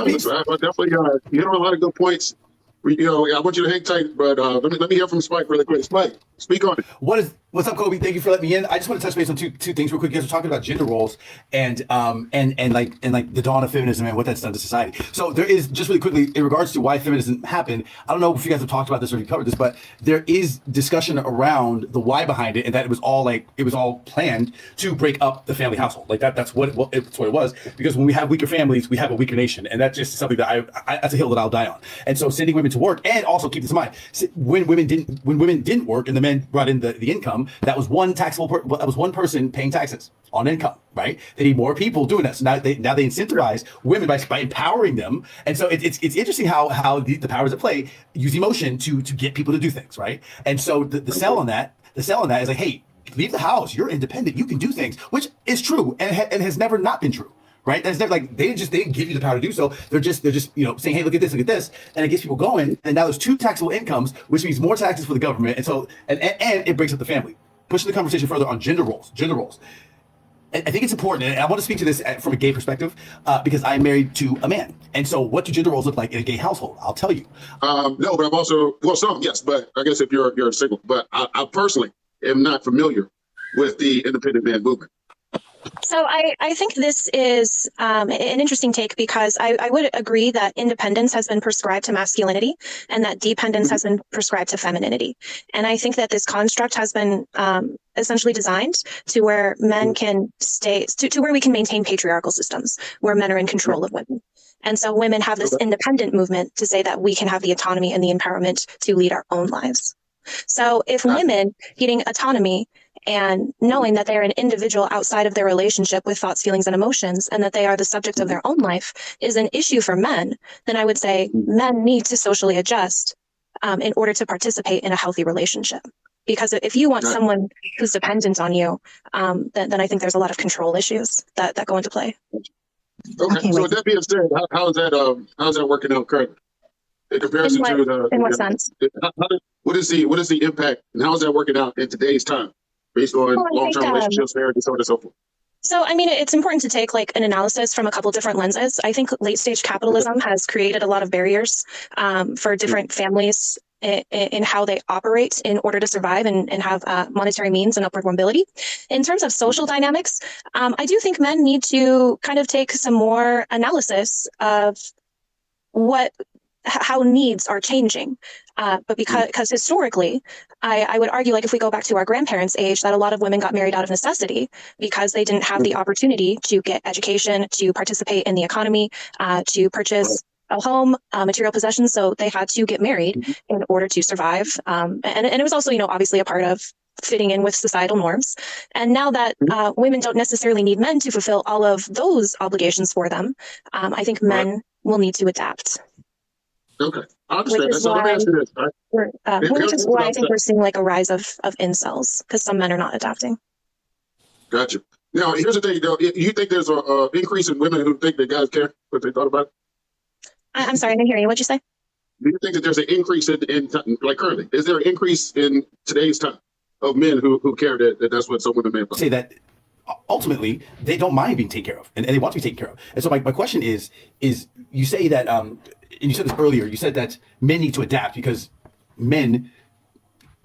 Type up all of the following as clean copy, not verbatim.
No, listen, I definitely you hit on a lot of good points. I want you to hang tight, but let me hear from Spike really quick. Spike, speak on it. What's up, Kobe? Thank you for letting me in. I just want to touch base on two things real quick. Because we're talking about gender roles and like the dawn of feminism and what that's done to society. So there is, just really quickly, in regards to why feminism happened. I don't know if you guys have talked about this or you covered this, but there is discussion around the why behind it, and that it was all planned to break up the family household. Like that's what it was. Because when we have weaker families, we have a weaker nation, and that's just something that that's a hill that I'll die on. And so sending women to work, and also keep this in mind, when women didn't work and the men brought in the income, that was one person paying taxes on income, right? They need more people doing that. So now they incentivize women by empowering them. And so it's interesting how the powers at play use emotion to get people to do things, right? And so the sell on that is like, hey, leave the house. You're independent. You can do things, which is true and has never not been true. Right? That's never like they didn't give you the power to do so. They're just saying, hey, look at this, and it gets people going. And now there's two taxable incomes, which means more taxes for the government. And so and it breaks up the family. Pushing the conversation further on gender roles. I think it's important, and I want to speak to this from a gay perspective because I'm married to a man. And so what do gender roles look like in a gay household? I'll tell you. No, but I'm also, some, yes, but I guess if you're single, but I personally am not familiar with the independent man movement. So I think this is an interesting take because I would agree that independence has been prescribed to masculinity and that dependence has been prescribed to femininity. And I think that this construct has been essentially designed to where men can stay, to where we can maintain patriarchal systems where men are in control of women. And so women have this independent movement to say that we can have the autonomy and the empowerment to lead our own lives. So if women getting autonomy and knowing that they are an individual outside of their relationship with thoughts, feelings, and emotions, and that they are the subject of their own life is an issue for men, then I would say men need to socially adjust in order to participate in a healthy relationship. Because if you want someone who's dependent on you, then I think there's a lot of control issues that go into play. Okay, so with that being said, how's that working out currently? In comparison to the, in what sense? What is the impact, and how is that working out in today's time, based on long-term relationships, marriage, and so on and so forth? So, I mean, it's important to take like an analysis from a couple different lenses. I think late-stage capitalism has created a lot of barriers for different families in how they operate in order to survive and have monetary means and upward mobility. In terms of social dynamics, I do think men need to kind of take some more analysis of how needs are changing. But because historically, I would argue, like if we go back to our grandparents' age, that a lot of women got married out of necessity because they didn't have the opportunity to get education, to participate in the economy, to purchase a home, material possessions. So they had to get married in order to survive. And it was also, obviously a part of fitting in with societal norms. And now that women don't necessarily need men to fulfill all of those obligations for them, I think men will need to adapt. Okay, I understand. Which is why I think we're seeing like a rise of incels, because some men are not adapting. Gotcha. Now, here's the thing, though. You think there's an increase in women who think that guys care what they thought about it? I'm sorry, I didn't hear you. What'd you say? Do you think that there's an increase in like currently? Is there an increase in today's time of men who care that that's what some women may say that ultimately they don't mind being taken care of and they want to be taken care of. And so my question is you say that and you said this earlier, you said that men need to adapt because men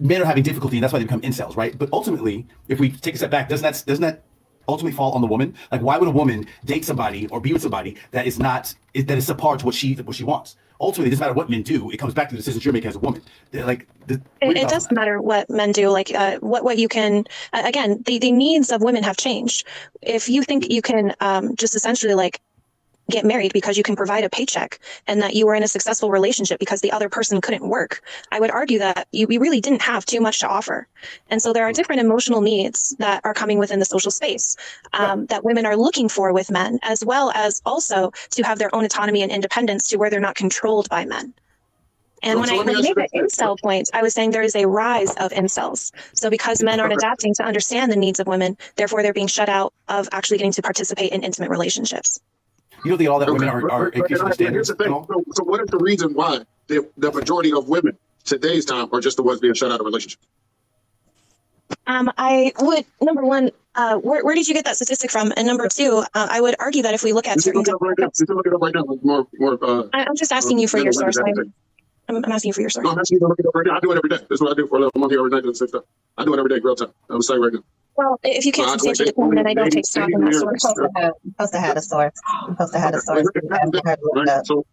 are having difficulty and that's why they become incels, right? But ultimately, if we take a step back, doesn't that ultimately fall on the woman? Like, why would a woman date somebody or be with somebody that is subpar to what she wants? Ultimately, it doesn't matter what men do. It comes back to the decisions you're making as a woman. It does matter what men do. Like what you can, again, the needs of women have changed. If you think you can just essentially like get married because you can provide a paycheck and that you were in a successful relationship because the other person couldn't work, I would argue that we really didn't have too much to offer. And so there are different emotional needs that are coming within the social space that women are looking for with men, as well as also to have their own autonomy and independence to where they're not controlled by men. And when I made the incel point, I was saying there is a rise of incels. So because men aren't adapting to understand the needs of women, therefore they're being shut out of actually getting to participate in intimate relationships. You don't think all that women are increasing the standards? So what is the reason why the majority of women today's time are just the ones being shut out of relationships? I would, number one, Where did you get that statistic from? And number two, I would argue that if we look at certain demographics, look it up right now. I'm just asking you for your source. I'm asking you for your source. No, I'm asking you to look it up right now. I do it every day. That's what I do for a living. I'm here every night doing the same stuff. I do it every day, real time. I'm saying right now. Well, if you can't substantiate the claim, then I don't take stock in that source. You're supposed to have the source. You're supposed to have the source. Right. So,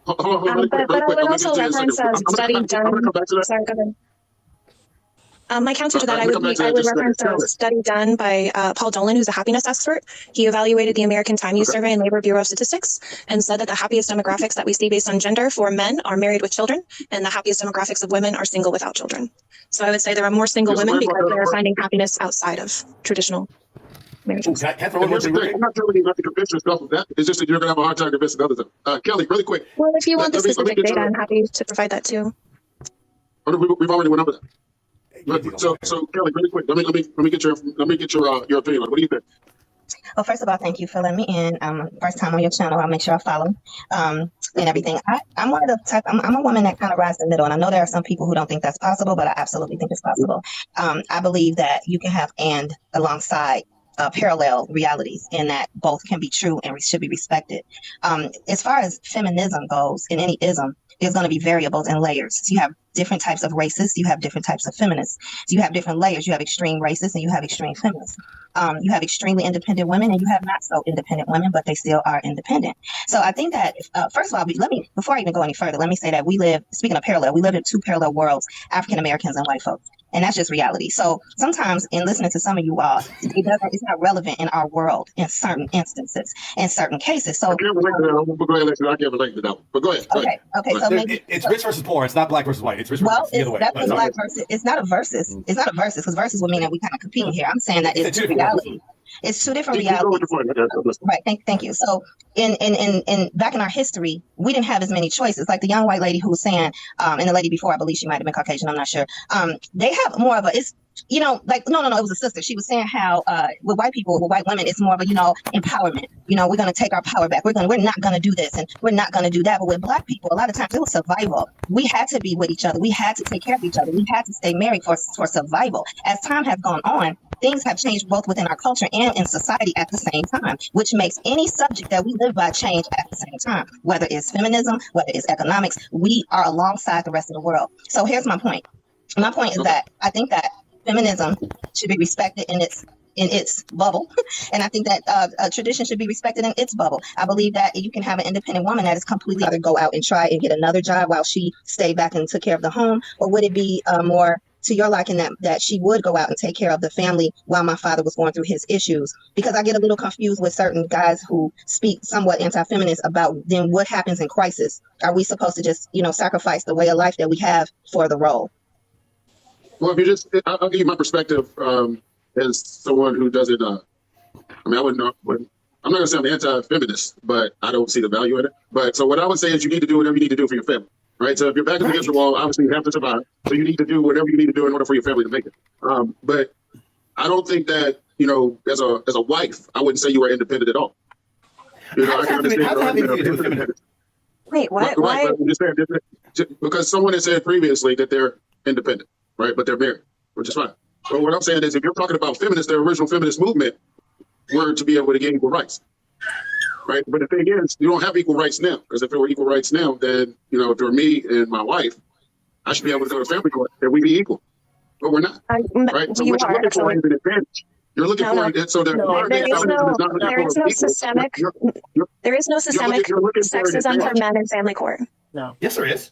hold on, really quick. But I would I'm also gonna get to reference this. a study I'm gonna come back to done. that. Sorry, go ahead. My counter to that, I would Just reference a study done by Paul Dolan, who's a happiness expert. He evaluated the American Time Use Survey and Labor Bureau of Statistics and said that the happiest demographics that we see based on gender for men are married with children, and the happiest demographics of women are single without children. So I would say there are more single women because they're finding happiness outside of traditional marriages. Can I throw in one thing? I'm not telling you not to convince yourself of that. It's just that you're going to have a hard time convincing others of it. Kelly, really quick. Well, if you want the specific data, I'm happy to provide that too. We've already went over that. So Kelly, really quick. Let me get your opinion on it. What do you think? Well, first of all, thank you for letting me in. First time on your channel. I'll make sure I follow and everything. I'm one of the type. I'm a woman that kind of rides in the middle, and I know there are some people who don't think that's possible, but I absolutely think it's possible. I believe that you can have and alongside parallel realities, and that both can be true and should be respected. As far as feminism goes, in any ism, there's going to be variables and layers. So you have different types of racists, you have different types of feminists. So you have different layers. You have extreme racists and you have extreme feminists. You have extremely independent women and you have not so independent women, but they still are independent. So I think that, first of all, before I even go any further, let me say that speaking of parallel, we live in two parallel worlds, African Americans and white folks. And that's just reality. So sometimes in listening to some of you all, it's not relevant in our world in certain instances, in certain cases. So I can't relate to that. I'm going to let you. I can't relate to that. But go ahead. Okay. So maybe it's rich versus poor. It's not black versus white. It's rich well, versus the other way. That's black versus. It's not a versus. It's not a versus because versus would mean that we kind of competing here. I'm saying that it's reality. It's two different realities. Right. Thank you. So in back in our history, we didn't have as many choices. Like the young white lady who was saying, and the lady before, I believe she might have been Caucasian, I'm not sure. They have more of a, it's, like, no, it was a sister. She was saying how with white people, with white women, it's more of a, empowerment. We're going to take our power back. We're not going to do this and we're not going to do that. But with black people, a lot of times it was survival. We had to be with each other. We had to take care of each other. We had to stay married for survival. As time has gone on, things have changed both within our culture and in society at the same time, which makes any subject that we live by change at the same time. Whether it's feminism, whether it's economics, we are alongside the rest of the world. So here's my point. My point is that I think that feminism should be respected in its bubble. And I think that tradition should be respected in its bubble. I believe that you can have an independent woman that is completely either go out and try and get another job while she stayed back and took care of the home, or would it be more to your liking that she would go out and take care of the family while my father was going through his issues? Because I get a little confused with certain guys who speak somewhat anti-feminist about then what happens in crisis. Are we supposed to just, sacrifice the way of life that we have for the role? Well, I'll give you my perspective as someone who doesn't, I wouldn't know, but I'm not going to say I'm anti-feminist, but I don't see the value in it. But so what I would say is you need to do whatever you need to do for your family. Right. So if you're back against the wall, obviously you have to survive. So you need to do whatever you need to do in order for your family to make it. But I don't think that, as a wife, I wouldn't say you are independent at all. I can understand. Wait, what? Right, I'm just saying, because someone has said previously that they're independent, right? But they're married, which is fine. But what I'm saying is if you're talking about feminists, the original feminist movement were to be able to gain equal rights. Right. But the thing is, you don't have equal rights now, because if there were equal rights now, then, if it were me and my wife, I should be able to go to family court and we'd be equal. But we're not. Right. So what you're looking for is an advantage. You're looking for it. So there is no systemic sexism for men in family court. No. Yes, there is.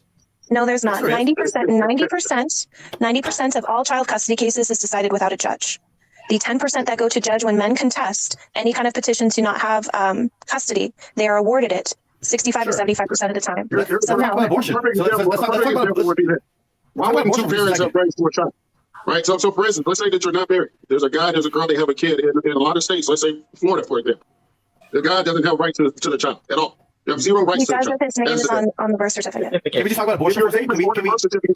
No, there's not. 90% of all child custody cases is decided without a judge. The 10% that go to judge when men contest any kind of petition to not have custody, they are awarded it 65 to 75% of the time. So now, abortion. Why wouldn't two parents have rights to a child? Right. So for instance, let's say that you're not married. There's a guy, there's a girl, they have a kid in a lot of states. Let's say Florida, for example. The guy doesn't have right to the child at all. You have zero rights to the child. His name is on the birth certificate. Can we just talk about abortion for a second? You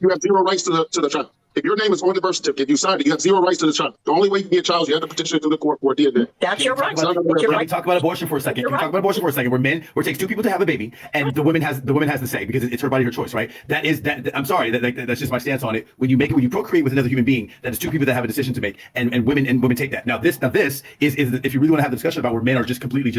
have zero rights to the child. if your name is on the birth certificate, you signed it, you have zero rights to the child. The only way you can get a child is you have to petition it through the court for DNA. That's your right. Can we talk about abortion for a second? Can we talk about abortion for a second? Where it takes two people to have a baby, and the woman has the say because it's her body, her choice, right? I'm sorry, that's just my stance on it. When you procreate with another human being, that is two people that have a decision to make, and women take that. Now this is if you really want to have the discussion about where men are just completely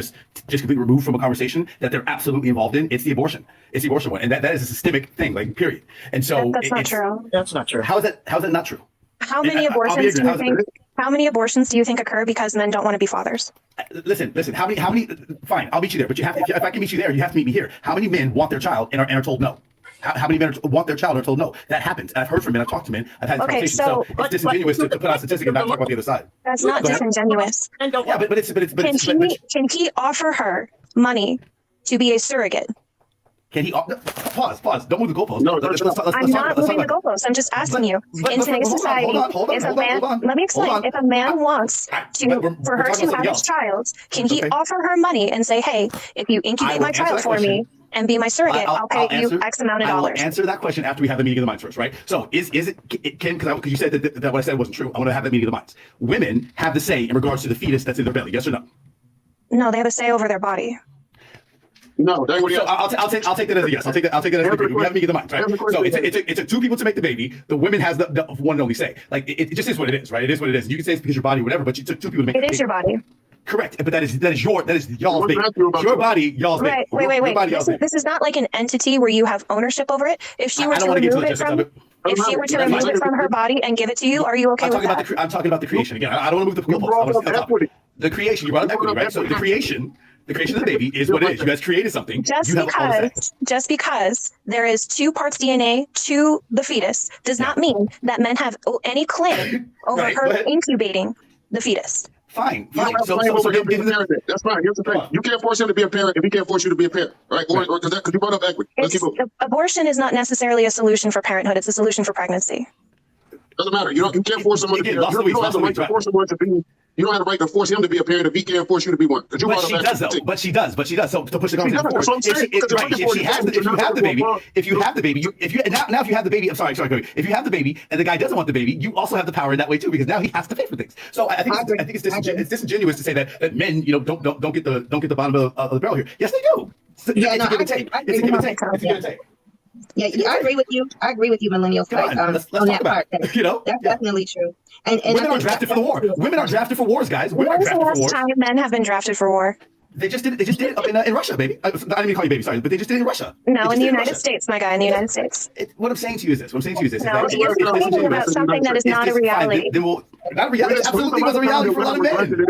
removed from a conversation that they're absolutely involved in, it's the abortion one, and that is a systemic thing, like period. And so that's not true. That's not true. How is that not true? How many abortions do you think? How many abortions do you think occur because men don't want to be fathers? Listen. How many? Fine, I'll meet you there. But you have to. If I can meet you there, you have to meet me here. How many men want their child and are told no? How many men want their child and are told no? That happens. I've heard from men. I've talked to men. I've had this conversation. So it's disingenuous to put out a statistic and not talk about the other side. That's not disingenuous. Yeah, but can he offer her money to be a surrogate? Can he? Pause. Don't move the goalpost. No, I'm not moving the goalpost. I'm just asking you. In today's society, if a man, let me explain. If a man wants for her to have his child, can he offer her money and say, "Hey, if you incubate my child for me and be my surrogate, I'll pay you X amount of dollars"? I'll answer that question after we have the meeting of the minds first, right? So is it because you said that what I said wasn't true? I want to have that meeting of the minds. Women have the say in regards to the fetus that's in their belly. Yes or no? No, they have a say over their body. No, that would so I'll take that as a yes. I'll take that as a yes. We have to meet the minds, right? So it's a two people to make the baby. The woman has the one and only say. Like it just is what it is, right? It is what it is. You can say it's because your body, or whatever, but you took two people to make it. It is your body. Correct, but that is y'all's baby. Your body, y'all's baby. Wait. This is not like an entity where you have ownership over it. If she were to remove it from her body and give it to you, are you okay with that? I'm talking about the creation again. I don't want to move the goalpost. The creation. You brought up equity, right? So the creation of the baby is what it is. You guys created something. Just because there is two parts DNA to the fetus does not mean that men have any claim over her incubating the fetus. Fine. That's fine. Here's the thing. You can't force him to be a parent if he can't force you to be a parent, right? Or because you brought up equity. Abortion is not necessarily a solution for parenthood. It's a solution for pregnancy. Doesn't matter. You can't force someone to be. You don't have the right to force someone to be. You don't have the right to force him to be a parent if he can't force you to be one. But she does. So to push the conversation forward, if you have the baby, if you have the baby, I'm sorry. If you have the baby and the guy doesn't want the baby, you also have the power in that way too, because now he has to pay for things. So I think it's disingenuous to say that men, don't get the bottom of the barrel here. Yes, they do. It's a give and take. It's a give and take. Yeah, I agree with you. Millennials. Let's talk about it. That's definitely true. And women are drafted for the war. Women are drafted for wars, guys. When was the last time men have been drafted for war? They just did it up in Russia, baby. I didn't even call you baby, sorry, but they just did it in Russia. No, in the United States, my guy, in the United States. What I'm saying to you is this. No, you're thinking about something that is not a reality. Not a reality. It absolutely was a reality for a lot of men.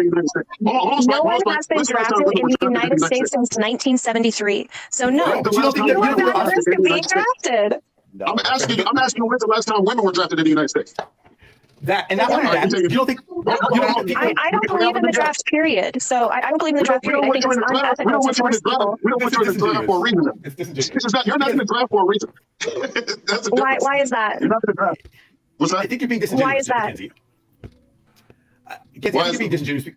No one has been drafted in the United States since 1973. So no, you are not at risk of being drafted. I'm asking you when's the last time women were drafted in the United States? You don't think? I don't believe in the draft period. So I don't believe in the draft period. I think it's unethical to force people. We don't want you in the draft for a reason. You're not in the draft for a reason. Why is that? You're not in the draft. What's that? I think you're being disingenuous. Why is that? Kenzie, I think you're being disingenuous.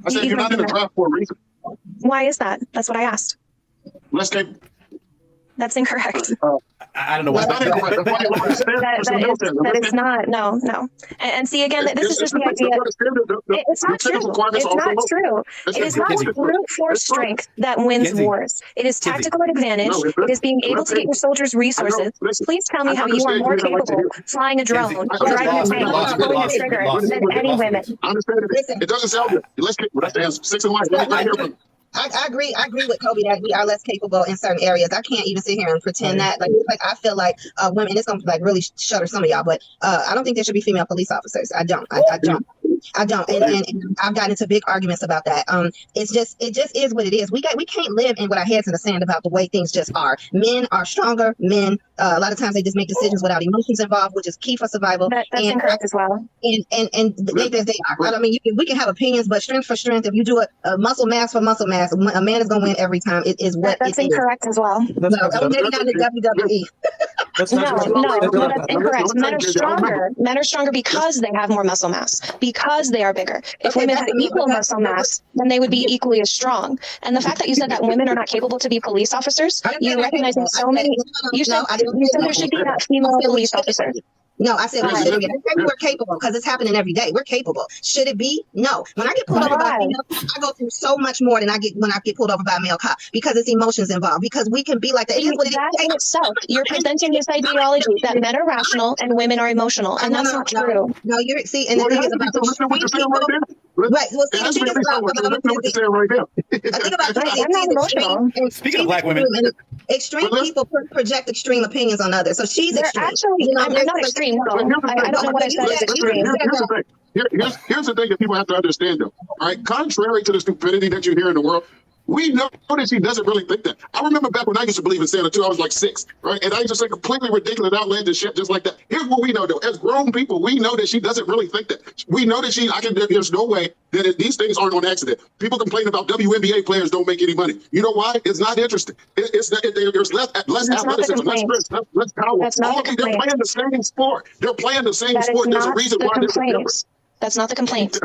I said you're not in the draft for a reason. Why is that? That's what I asked. That's incorrect. I don't know why. That is not. No. And see, again, this is just the idea. It's not true. It's not true. It is not brute force strength that wins wars. It is tactical advantage. It is being able to get your soldiers resources. Please tell me how you are more capable flying a drone, driving a tank, pulling a trigger than any women. It doesn't sound good. Let's the answer. 6 in line. I agree with Kobe that we are less capable in certain areas. I can't even sit here and pretend that. Like I feel like women, it's gonna really shudder some of y'all, but I don't think there should be female police officers. I don't. And I've gotten into big arguments about that. It just is what it is. We can't live with our heads in the sand about the way things just are. Men are stronger. Men a lot of times they just make decisions without emotions involved, which is key for survival. That's incorrect as well. And they are. I mean, we can have opinions, but strength for strength. If you do a muscle mass for muscle mass, a man is going to win every time. It is what that's incorrect as well. Maybe not the WWE. No, that's incorrect. Men are stronger because they have more muscle mass, because they are bigger. If women had equal muscle mass, then they would be equally as strong. And the fact that you said that women are not capable to be police officers, you recognize so many. You said there should be not female police officers. No, I said we Yes, should be. yes, I said yes. we're capable because it's happening every day. We're capable. Should it be? No. When I get pulled over by a female, I go through so much more than I get when I get pulled over by a male cop because it's emotions involved. Because we can be like that. It is what it is. That in itself, you're presenting this ideology that men are rational and women are emotional, and that's not true. No, you're see, and the Well, thing it is has to be about true. Listen to what you're saying right there. right. Well, see, It the has to thing be is at least about somewhat true. Listen to what you're saying right there. I think about I'm not emotional. Speaking of black women. extreme people project extreme opinions on others. So she's They're extreme. actually, I'm not extreme. No, But here's the I thing. don't know what I said is extreme. Here's the thing. Here's the thing that people have to understand, though. All right, contrary to the stupidity that you hear in the world, we know that she doesn't really think that. I remember back when I used to believe in Santa too. I was like 6, right? And I used to say completely ridiculous, outlandish shit just like that. Here's what we know, though. As grown people, we know that she doesn't really think that. We know that there's no way that these things aren't on accident. People complain about WNBA players don't make any money. You know why? It's not interesting. There's less athleticism, less strength, less power. That's not the They're complaint. playing the same sport. They're playing the same That is sport. There's a not reason the why there's a complaint. difference. That's not the complaint.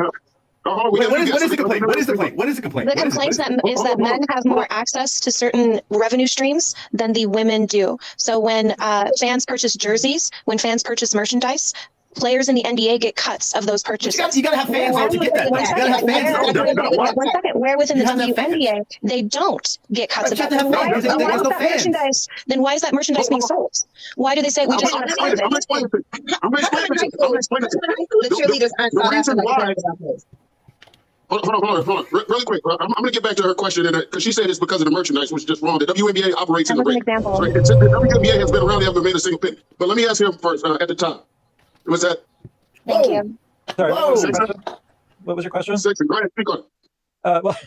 Wait, what is the complaint? What is the complaint? What is the complaint? The complaint is that men have more access to certain revenue streams than the women do. So when fans purchase jerseys, when fans purchase merchandise, players in the NBA get cuts of those purchases. You gotta have fans though to get that. You gotta have fans. One second, where within the You have to have fans. WNBA they don't get cuts of But that? you have to have fans. There's no fans. Merchandise? Then why is that merchandise being sold? Why do they say we just want to sell it? I'm explaining it. I'm explaining it. The cheerleaders aren't The sought reason after like why- that. Hold on. Really quick. I'm going to get back to her question because she said it's because of the merchandise, which is just wrong. The WNBA operates in That the was an ring. example. Right? The WNBA has been around. They haven't made a single penny. But let me ask him first. At the top, was that Thank you. Sorry, Whoa. what was your question? sexy? Go ahead, speak on it. Well,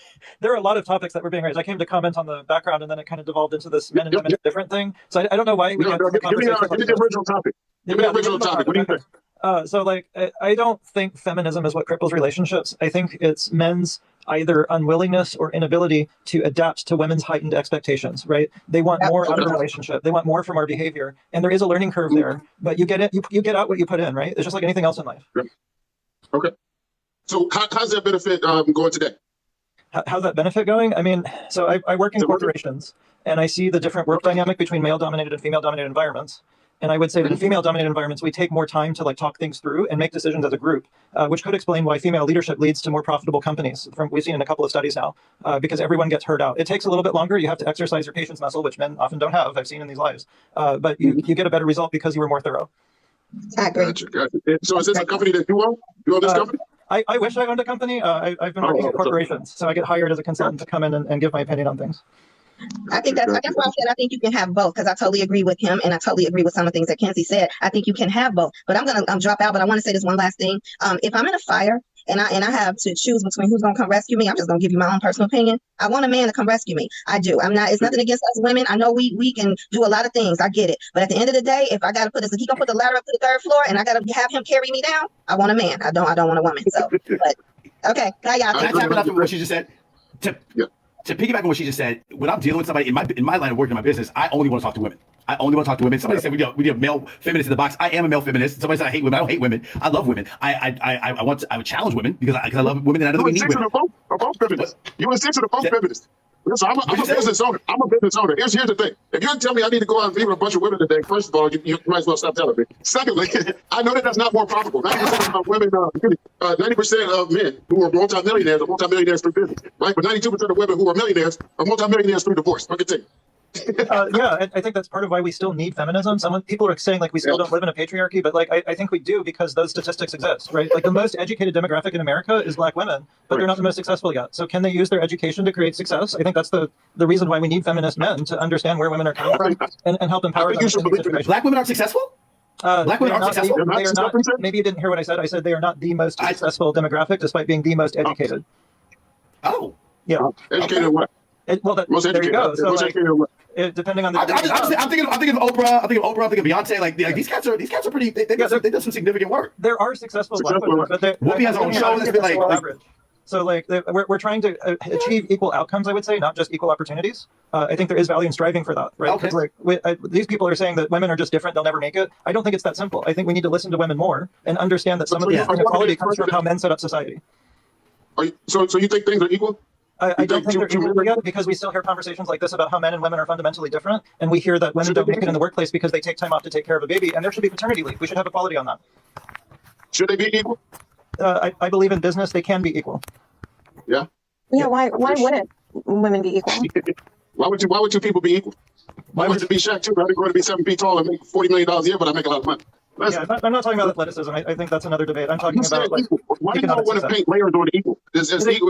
there are a lot of topics that were being raised. I came to comment on the background, and then it kind of devolved into this men and women different thing. So I don't know why we No, got no, to the give me conversation. the original topic. Give me the original topic. What do you think? So, like, I don't think feminism is what cripples relationships. I think it's men's either unwillingness or inability to adapt to women's heightened expectations, right? They want more out of a relationship. They want more from our behavior. And there is a learning curve there, but you get it. You get out what you put in, right? It's just like anything else in life. Okay. So how's that benefit going today? How's that benefit going? I mean, so I work in corporations, and I see the different work dynamic between male-dominated and female-dominated environments. And I would say that in female-dominated environments, we take more time to like talk things through and make decisions as a group, which could explain why female leadership leads to more profitable companies. We've seen in a couple of studies now, because everyone gets heard out. It takes a little bit longer. You have to exercise your patience muscle, which men often don't have. I've seen in these lives, but you get a better result because you were more thorough. I agree. Gotcha. So is this a company that you own? You own this company? I wish I owned a company. I've been working at corporations, so I get hired as a consultant to come in and give my opinion on things. I think that's why I said I think you can have both, because I totally agree with him and I totally agree with some of the things that Kenzie said. I think you can have both, but I'm gonna drop out. But I want to say this one last thing. If I'm in a fire and I have to choose between who's gonna come rescue me, I'm just gonna give you my own personal opinion. I want a man to come rescue me. I do. I'm not. It's nothing against us women. I know we can do a lot of things. I get it. But at the end of the day, if I gotta put this, if he gonna put the ladder up to the 3rd floor and I gotta have him carry me down, I want a man. I don't want a woman. So, but okay, bye y'all. Can I tap it off what she just said? To piggyback on what she just said, when I'm dealing with somebody in my line of work in my business, I only want to talk to women. I only want to talk to women. Somebody said we have male feminists in the box. I am a male feminist. Somebody said I hate women. I don't hate women. I love women. I would challenge women because I love women and I know we need women. Both feminists. You essentially both feminists. So I'm a business owner. I'm a business owner. Here's the thing. If you're telling me I need to go out and be with a bunch of women today, first of all, you might as well stop telling me. Secondly, I know that that's not more profitable. 90% of women, 90% of men who are multimillionaires through business, right? But 92% of women who are millionaires are multimillionaires through divorce. I'll continue. Yeah, I think that's part of why we still need feminism. People are saying like we still don't live in a patriarchy, but like I think we do because those statistics exist, right? Like the most educated demographic in America is Black women, but they're not the most successful yet. So can they use their education to create success? I think that's the reason why we need feminist men to understand where women are coming from and help empower them. Black women aren't successful? Black women aren't successful? They are not, maybe you didn't hear what I said. I said they are not the most successful demographic despite being the most educated. Oh. Yeah. Educated in what? There you go. So like, depending on the I'm thinking of Oprah. I'm thinking of Beyonce. Like these cats are pretty. They did some significant work. There are successful Black women, but Whoopi has her own show. That's been like average. So like we're trying to achieve equal outcomes. I would say not just equal opportunities. I think there is value in striving for that. Right? Okay. Like these people are saying that women are just different. They'll never make it. I don't think it's that simple. I think we need to listen to women more and understand that some of the inequality comes from how men set up society. So you think things are equal? I don't think they're equal yet, because we still hear conversations like this about how men and women are fundamentally different, and we hear that women don't make it in the workplace because they take time off to take care of a baby, and there should be paternity leave. We should have equality on that. Should they be equal? I believe in business they can be equal. Yeah. Yeah, why wouldn't women be equal? Why would two people be equal? Why would it be Shaq too? I'd grow to be 7 feet tall and make $40 million a year, but I make a lot of money. Yeah, I'm not talking about athleticism. I think that's another debate. I'm talking about like, why do you want to paint layers on the equal?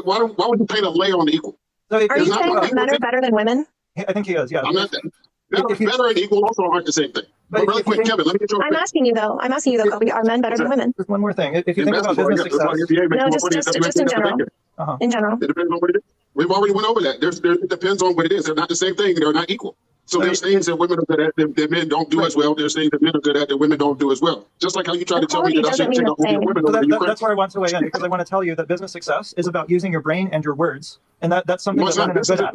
Why would you paint a layer on the equal? So Are you saying that men are better than women? I think he is. Yeah. I'm not. Better and equal also aren't the same thing. But really quick, Kevin, let me get your. I'm asking you though, Kobe, are men better than women? Just one more thing. If you think about business success, no, just in general. In general. It depends on what it is. We've already went over that. It depends on what it is. They're not the same thing. They're not equal. So there's things that women are good at that men don't do as well. There's things that men are good at that women don't do as well. Just like how you try to tell me that I should take up women. That's where I want to weigh in, because I want to tell you that business success is about using your brain and your words, and that's something that women are good at.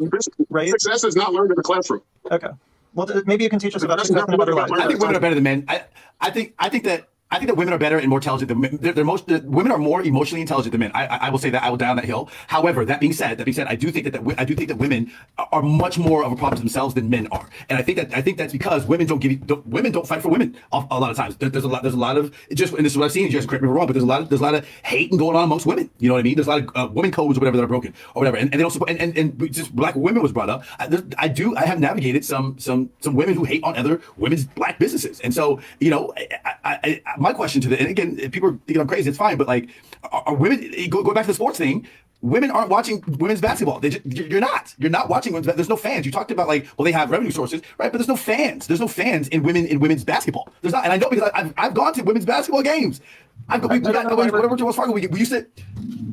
Right? Success is not learned in the classroom. Okay. Well, maybe you can teach us about success in another life. I think women are better than men. I think that women are better and more intelligent than men. Women are more emotionally intelligent than men. I will say that. I will die on that hill. However, that being said, I do think that women are much more of a problem to themselves than men are, and I think that's because women don't fight for women a lot of times. There's a lot of just, and this is what I've seen. You guys correct me if I'm wrong, but there's a lot of hating going on amongst women. You know what I mean? There's a lot of women codes or whatever that are broken or whatever, and they don't support. And just black women was brought up. I have navigated some women who hate on other women's black businesses, and so my question to and again, if people are thinking I'm crazy, it's fine, but like, are women, go back to the sports thing, women aren't watching women's basketball. You're not watching women's. There's no fans. You talked about like, well, they have revenue sources, right? But there's no fans. There's no fans in women's basketball. There's not, and I know because I've gone to women's basketball games. We used to.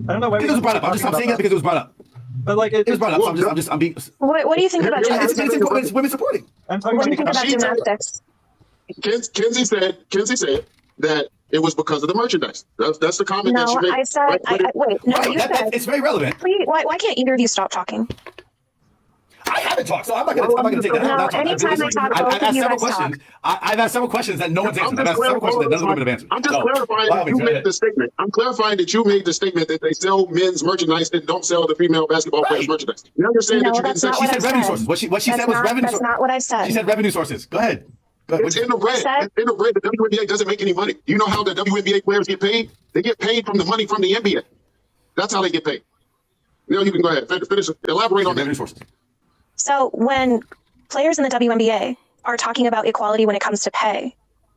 I don't know why it was brought up. I'm saying it because it was brought up. But like it was brought up. I'm being. What do you think about gymnastics? It's women supporting. I'm talking what do you think about gymnastics? Kenzie said that it was because of the merchandise. That's the comment that she made. I said, wait, no, you said. It's very relevant. Please, why can't either of you stop talking? I haven't talked, so I'm not going to take that. No, anytime I talk, both of you guys talk. I've asked several questions that no one's answered. I've asked several questions that none of the women have answered. I'm just clarifying that you made the statement. I'm clarifying that you made the statement that they sell men's merchandise and don't sell the female basketball players' merchandise. You understand that you didn't say. She said revenue sources. What she said was revenue sources. That's not what I said. She said revenue sources. Go ahead. It's in the red. It's in the red. The WNBA doesn't make any money. You know how the WNBA players get paid? They get paid from the money from the NBA. That's how they get paid. You can go ahead. Finish. Elaborate on that. Revenue sources. So when players in the WNBA are talking about equality when it comes to pay,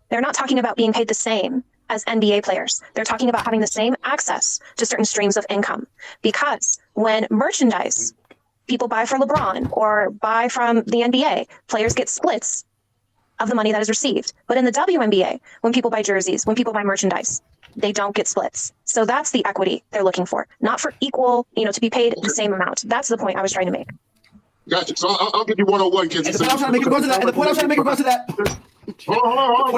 they're not talking about being paid the same as NBA players. They're talking about having the same access to certain streams of income. Because when merchandise people buy for LeBron or buy from the NBA, players get splits of the money that is received. But in the WNBA, when people buy jerseys, when people buy merchandise, they don't get splits. So that's the equity they're looking for, not for equal, to be paid the same amount. That's the point I was trying to make. Gotcha. So I'll give you 101, kids. The point I'm trying to make across to that. The point I'm trying to make across to that. The point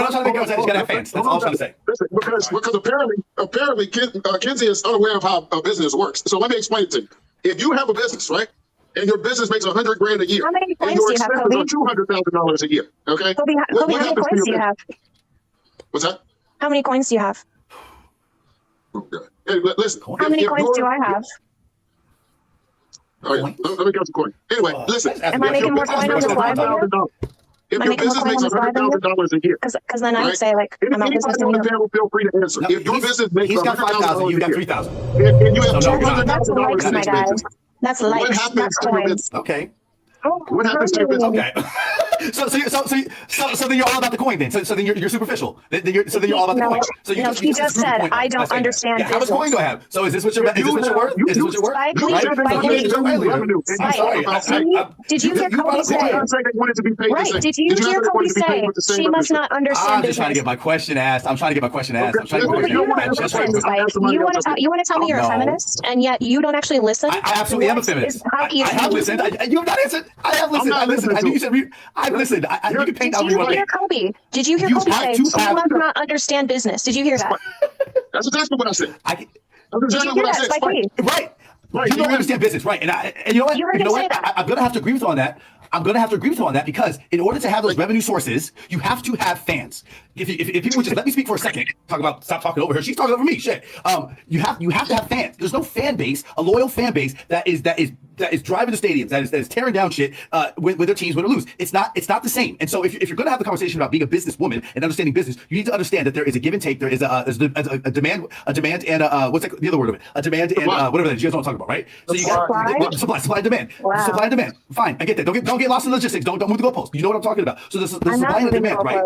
I'm trying to make across to that is you gotta have fans. That's all I'm trying to say. Listen, because apparently, Kenzie is unaware of how a business works. So let me explain it to you. If you have a business, right, and your business makes $100,000 a year, how many coins and your do you have, expenses Kobe? are $200,000 a year, okay? Kobe, how many coins do you have? What's that? How many coins do you have? Okay. Hey, listen. How many coins do I have? All right, let me get some coin. Anyway, listen. Am I making more coin on the fly than you? If your business makes $100,000 a year, because then I would say like I'm not business on the panel, feel free to answer. If your business makes he's got 5,000, you got 3,000. And you have $200,000 that's likes, in my guy. expenses. That's likes. That's coins. Okay. What happens to your business? Okay. So then you're all about the coin then. So then you're superficial. Then you're all about the coin. So you he just said I don't understand business. How much coin do I have? So is this what you're worth? Is this what you're worth? Did you hear Kobe say? Right. Did you hear Kobe say she must not understand I'm just trying to get my question asked. You want to tell me you're a feminist and yet you don't actually listen? I absolutely am a feminist. I have listened. You have not answered. I have listened. I listened. I knew you said I've listened. You can paint out Did you hear Kobe? Did you hear Kobe say she must not understand business? Did you hear that? That's exactly what I said. Did you hear that, Spike Lee? Right. You don't understand business, right? And you know what? You know what? I'm gonna have to agree with you on that. Because in order to have those revenue sources, you have to have fans. If people would just let me speak for a second, stop talking over her. She's talking over me. Shit. You have to have fans. There's no fan base, a loyal fan base that is that is driving the stadiums, that is tearing down shit when their teams win or lose. It's not the same. And so if you're going to have the conversation about being a businesswoman and understanding business, you need to understand that there is a give and take. There is a demand and what's the other word of it? A demand and whatever that is. You guys know what I'm talking about, right? So you got supply and demand. Wow. Supply and demand. Fine, I get that. Don't get lost in logistics. Don't move the goalpost. You know what I'm talking about. So there's supply and demand, right?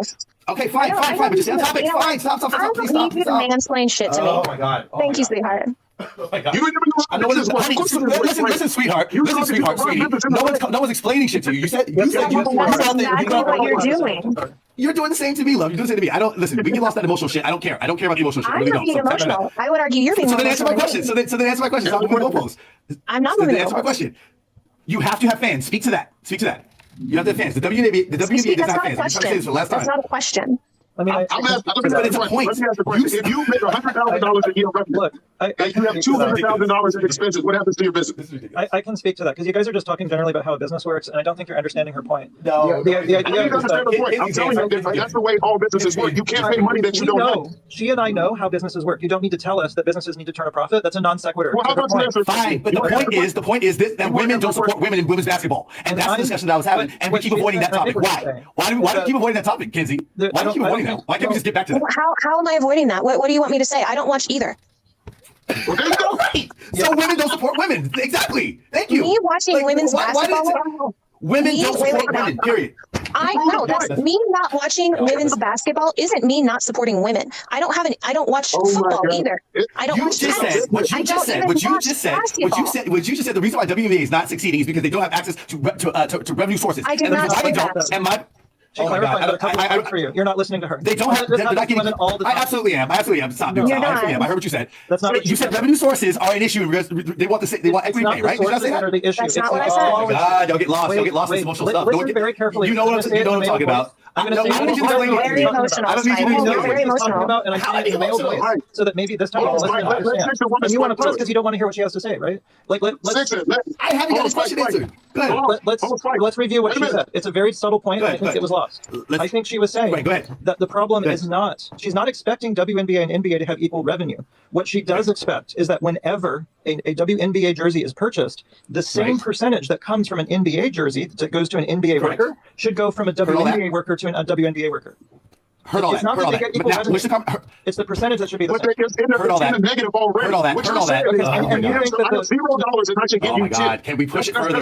Okay, fine. But just on topic. Fine. Stop. I don't need you to mansplain shit to me. Oh my God. Thank you, sweetheart. Oh my God. You don't even know I know what listen, sweetheart. Listen, sweetheart, sweetie. No one's explaining shit to you. You said That's exactly what you're doing. You're doing the same to me, love. You're doing the same to me. I don't listen. We get lost in that emotional shit. I don't care. I don't care about the emotional shit. I I'm really not being don't. emotional. I would argue you're being So then emotional. answer my question. So then answer my question. Stop moving the goalposts. I'm not So moving then the answer my goalposts. question. You have to have fans. Speak to that. You have to have fans. The WNBA does That's not not have a fans. I'm trying to say question. this for the last time. That's not a question. I mean, But it's a point. Let me ask the question. If you make $100,000 a year revenue, look, and you have $200,000 in expenses, what happens to your business? I can speak to that because you guys are just talking generally about how a business works, and I don't think you're understanding her point. No. The idea I don't is understand the point. I'm telling you, that's the way all businesses work. You can't pay money that you don't have. She and I know how businesses work. You don't need to tell us that businesses need to turn a profit. That's a non sequitur. Well, how about you answer? Fine, but the point is that women don't support women in women's basketball, and that's the discussion that I was having, and we keep avoiding that topic. Why? Why do we keep avoiding that topic, Kinsey? Why do we keep avoiding that? Why can't we just get back to that? How am I avoiding that? What do you want me to say? I don't watch either. Well, there you go. Right. So women don't support women. Exactly. Thank you. Me watching women's why basketball. women don't support women. Period. I know that's me not watching women's basketball isn't me not supporting women. I don't watch football either. I don't watch tennis. What you just said. The reason why WNBA is not succeeding is because they don't have access to revenue sources. I did not say that. And my She clarified that a couple of times for you. You're not listening to her. They don't have. They're not getting. I absolutely am. Stop. You're not. I absolutely am. I heard what you said. That's not what you said. Revenue sources are an issue. They want equity pay, right? Did I say that? The issue. That's not what I said. Oh my God! Y'all get lost. Y'all get lost in this emotional stuff. Listen very carefully. You know what I'm talking about. I'm going to say very emotional. I don't need you to You're very emotional. And I'm saying the male voice so that maybe this time you'll listen and understand. And you want to pause because you don't want to hear what she has to say, right? Like let's. I haven't got this question answered. Let's review what she said. It's a very subtle point. I think it was lost. I think she was saying that the problem is not, she's not expecting WNBA and NBA to have equal revenue. What she does expect is that whenever a WNBA jersey is purchased, the same percentage that comes from an NBA jersey that goes to an NBA worker should go from a WNBA worker to a WNBA worker. Heard all that. Heard all that. It's the percentage that should be the same. Heard all that. Negative already. Heard all that. Heard all that. And you think that $0 and I should give oh you my God! Can we push it further?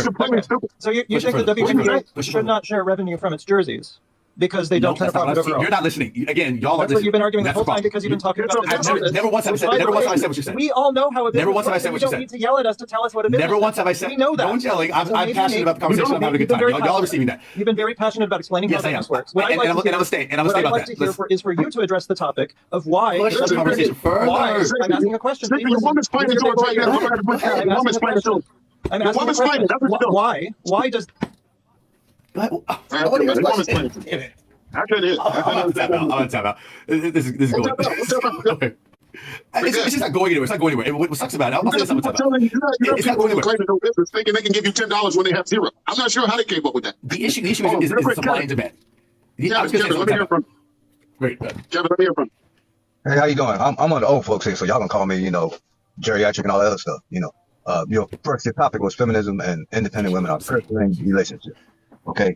So you think the WNBA should not share revenue from its jerseys because they don't turn a profit overall? You're not listening. Again, y'all are listening. That's what you've been arguing the whole time because you've been talking about this. Never once have I said what you said. We all know how it is. Never once have I said what you said. You don't need to yell at us to tell us what it is. Never once have I said. We know that. No one's yelling. I'm passionate about the conversation. I'm having a good time. Y'all are receiving that. You've been very passionate about explaining how business works. And I'm going to stay about that. What I'd like to hear is for you to address the topic of why. Push the conversation further. I'm asking a question. The woman's playing George right now. The woman's playing George. I'm asking a question. Why does... I couldn't I'm gonna tap out. This is going. Okay. It's just not going anywhere. It's not going anywhere. What sucks about it, I'll say this. I'm telling you, it's not going anywhere. No business thinking they can give you $10 when they have zero. I'm not sure how they came up with that. The issue is supply and demand. Kevin, let me hear from. Great. Kevin, let me hear from. Hey, how you doing? I'm one of the old folks here, so y'all gonna call me, geriatric and all that other stuff. Your topic was feminism and independent women are pursuing relationships. Okay.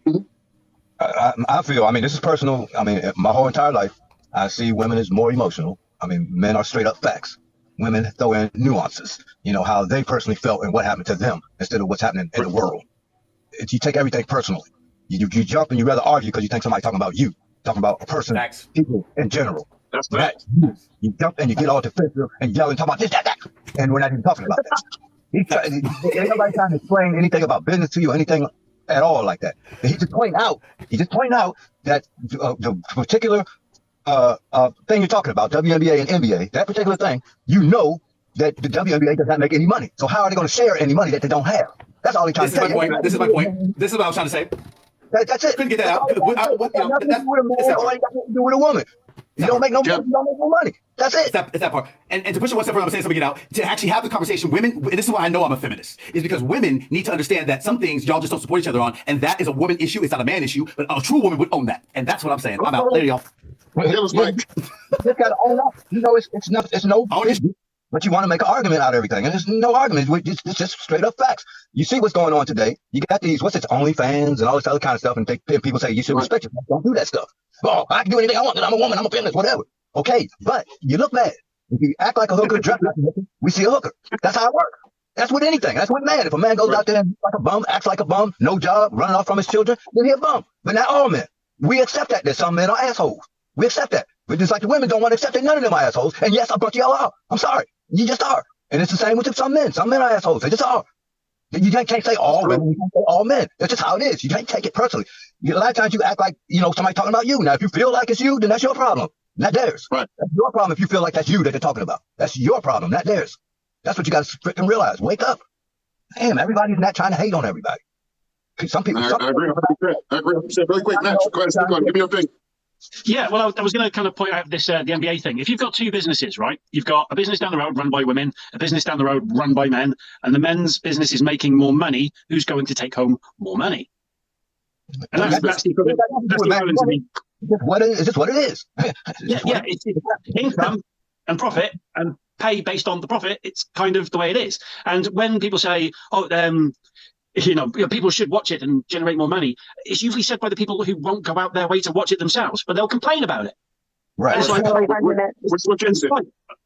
I feel, this is personal. My whole entire life, I see women as more emotional. Men are straight up facts. Women throw in nuances, how they personally felt and what happened to them instead of what's happening in the world. You take everything personally. You jump and you rather argue because you think somebody's talking about you, talking about a person, facts. People in general. That's facts. You jump and you get all defensive and yell and talk about this, that. And we're not even talking about that. Ain't nobody trying to explain anything about business to you or anything at all like that. He just point out that the particular thing you're talking about, WNBA and NBA, that particular thing, that the WNBA does not make any money. So how are they going to share any money that they don't have? That's all he's trying to say. This is my point. This is what I was trying to say. That's it. Couldn't get that out. Nothing to do with a woman. You don't make no money. You don't make no money. That's it. It's that part. And to push it one step further, I'm saying something out. To actually have the conversation, women, and this is why I know I'm a feminist, is because women need to understand that some things y'all just don't support each other on, and that is a woman issue. It's not a man issue, but a true woman would own that. And that's what I'm saying. I'm out. Later, y'all. You just gotta own up. It's no business. But you want to make an argument out of everything, and there's no argument. It's just straight up facts. You see what's going on today. You got these, what's it, OnlyFans and all this other kind of stuff, and people say you should respect yourself. Don't do that stuff. Oh, I can do anything I want. I'm a woman. I'm a feminist. Whatever. Okay, but you look bad. If you act like a hooker, dress like a hooker, we see a hooker. That's how it works. That's with anything. That's with man. If a man goes out there and looks like a bum, acts like a bum, no job, running off from his children, then he's a bum. But not all men. We accept that some men are assholes. We accept that. But just like the women don't want to accept that none of them are assholes. And yes, a bunch of y'all are. I'm sorry. You just are. And it's the same with some men. Some men are assholes. They just are. You can't say all women. You can't say all men. That's just how it is. You can't take it personally. A lot of times you act like, somebody talking about you. Now, if you feel like it's you, then that's your problem, not theirs. Right. That's your problem if you feel like that's you that they're talking about. That's your problem, not theirs. That's what you got to freaking realize. Wake up. Damn, everybody's not trying to hate on everybody. Some people. I agree 100%. I agree 100%. Really quick, Max. Go ahead. Give me your thing. Yeah, well, I was going to kind of point out this the NBA thing. If you've got two businesses, right? You've got a business down the road run by women, a business down the road run by men, and the men's business is making more money. Who's going to take home more money? And that's the equivalent to me. Is this what it is? It's income and profit and pay based on the profit. It's kind of the way it is. And when people say, people should watch it and generate more money, it's usually said by the people who won't go out their way to watch it themselves, but they'll complain about it. Right. That's like,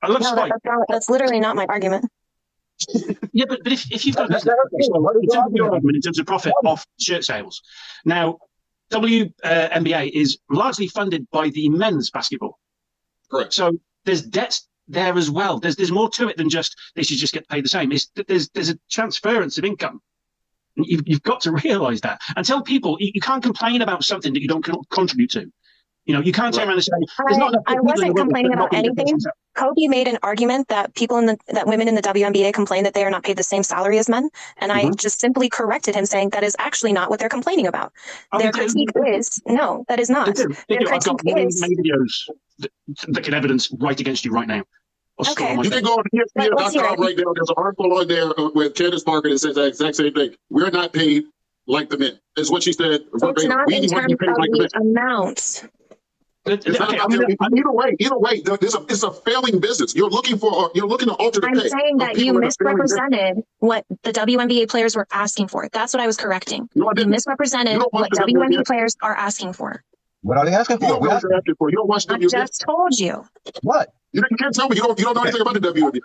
I love spite. That's literally not my argument. Yeah, but if you've got your argument in terms of profit off shirt sales, now WNBA is largely funded by the men's basketball. Correct. So there's debts there as well. There's more to it than just they should just get paid the same. There's a transference of income. You've got to realize that and tell people you can't complain about something that you don't contribute to. You can't turn around and say, I wasn't complaining about anything. Kobe made an argument that that women in the WNBA complain that they are not paid the same salary as men. And I just simply corrected him saying that is actually not what they're complaining about. Their critique is, no, that is not. Their critique is many videos that can evidence right against you right now. Okay. You can go on ESPN.com right now. There's an article on there with Candace Parker that says the exact same thing. We're not paid like the men. That's what she said. It's not in terms of the amount. Either way, it's a failing business. You're looking to alter the pay. I'm saying that you misrepresented what the WNBA players were asking for. That's what I was correcting. No, you misrepresented what WNBA players are asking for. What are they asking for? You don't know what they're asking for. You don't watch WNBA. I just told you. What? You can't tell me. You don't know anything about the WNBA.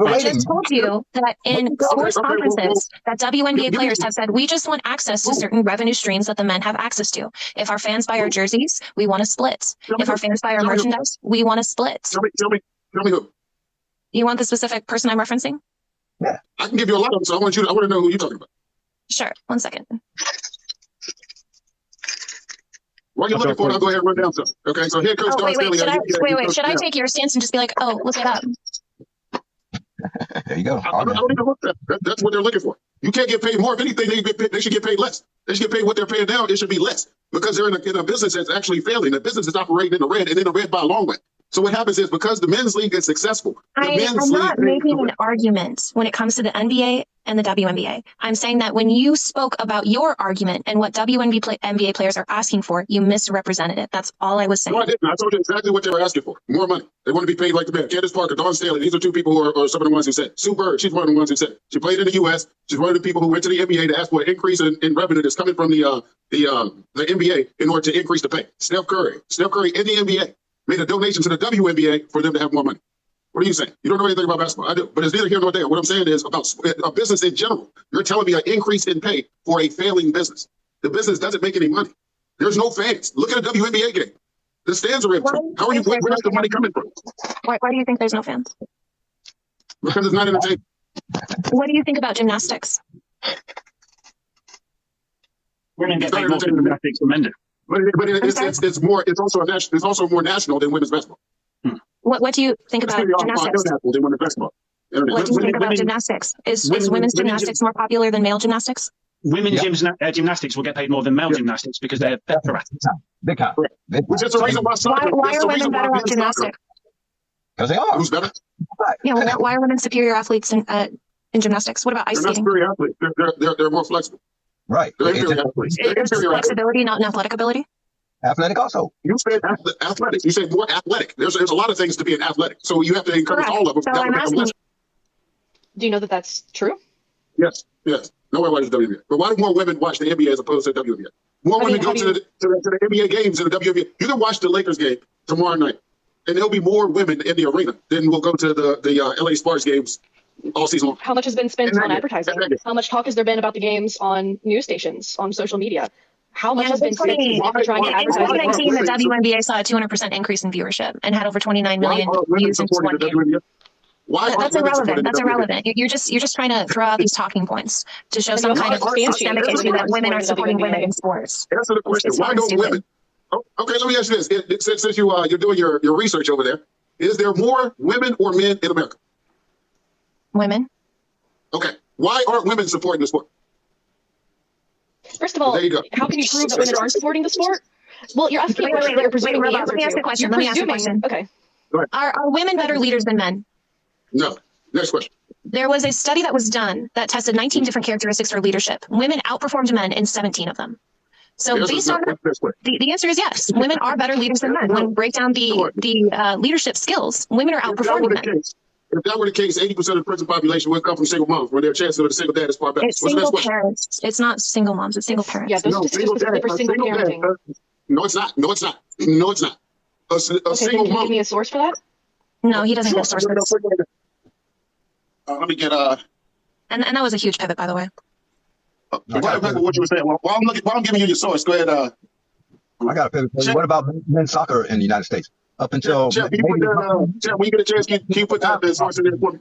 I just told you that in sports conferences that WNBA players have said, we just want access to certain revenue streams that the men have access to. If our fans buy our jerseys, we want to split. If our fans buy our merchandise, we want to split. Tell me who. You want the specific person I'm referencing? Yeah. I can give you a lot of them, so I want to know who you're talking about. Sure. 1 second. While you're looking for it, I'll go ahead and run down some. Okay, so here comes Don Staley. Should I take your stance and just be like, oh, look it up? There you go. I don't even look that. That's what they're looking for. You can't get paid more. If anything, they should get paid less. They should get paid what they're paying now. It should be less because they're in a business that's actually failing. The business is operating in the red and in the red by a long way. So what happens is because the men's league is successful, I'm not making an argument when it comes to the NBA and the WNBA. I'm saying that when you spoke about your argument and what WNBA players are asking for, you misrepresented it. That's all I was saying. No, I didn't. I told you exactly what they were asking for. More money. They want to be paid like the men. Candace Parker, Dawn Staley. These are two people who are some of the ones who said. Sue Bird, she's one of the ones who said. She played in the U.S. She's one of the people who went to the NBA to ask for an increase in revenue that's coming from the NBA in order to increase the pay. Steph Curry in the NBA. Made a donation to the WNBA for them to have more money. What are you saying? You don't know anything about basketball. I do, but it's neither here nor there. What I'm saying is about a business in general. You're telling me an increase in pay for a failing business. The business doesn't make any money. There's no fans. Look at the WNBA game. The stands are empty. How are you? Where's the money coming from? Why do you think there's no fans? Because it's not entertaining. What do you think about gymnastics? We're going to get paid more for gymnastics than men do. But it's more. It's also more national than women's basketball. What do you think about gymnastics? Than women's basketball. What do you think about gymnastics? Is women's gymnastics more popular than male gymnastics? Women's gymnastics will get paid more than male gymnastics because they're better at it. Which is the reason why are women better at gymnastics? Because they are. Who's better? Yeah. Why are women superior athletes in gymnastics? What about ice skating? They're not superior athletes. They're more flexible. Right. They're inferior athletes. Is flexibility not an athletic ability? Athletic also. You said athletic. You said more athletic. There's a lot of things to be an athletic. So you have to encourage Correct. all of them. So That I'm would make them asking less. Do you know that that's true? Yes, yes. Nobody watches WNBA. But why do more women watch the NBA as opposed to the WNBA? More women go to the NBA games than the WNBA. You can watch the Lakers game tomorrow night, and there'll be more women in the arena than will go to the LA Sparks games all season long. How much has been spent And on that- advertising? and that- How much talk has there been about the games on news stations, on social media? How much Yeah, has been it's spent funny. specifically trying to In advertise? 2019, the women- WNBA saw a 200% increase in viewership and had over 29 Why million are women views in just one supporting the game. WNBA? Why That's aren't women irrelevant. supporting the That's WNBA? irrelevant. You're just trying to throw out these talking points to show And some you kind of also substantiate systemic that issue that women are supporting WNBA. women in sports. Answer the question. It's Why fucking don't stupid. women? Oh, okay, let me ask you this. Since you're doing your research over there, is there more women or men in America? Women. Okay. Why aren't women supporting the sport? First of all, There you go. how can you prove that women aren't supporting the sport? Well, you're asking a question that you're presuming the Robert, answer let me ask to. a question. You're Let me ask a presuming. question. Okay. Are women better leaders than men? No. Next question. There was a study that was done that tested 19 different characteristics for leadership. Women outperformed men in 17 of them. So The answer is based no. on Next question. the answer is yes, women are better leaders than men. When we break down the leadership skills, women are If that were outperforming the men. case, if that were the case, 80% of the prison population would come from single moms, where their chances of a single dad is far better. It's What's the next single question? parents. It's not single moms. It's single parents. Yeah, those No, statistics are specifically for single dad, parenting. no, it's not. No, it's not. No, it's not. A Okay, then single can you mom. give me a source for that? No, he doesn't Sure, give sources. let me get And that was a huge pivot, by the way. go ahead back with what you were saying. While I'm giving you your source, go ahead. I got a pivot for you. What about men's soccer in the United States? Up until Chad, can you put that, Chad, when you get a chance, can you put that source in there for me?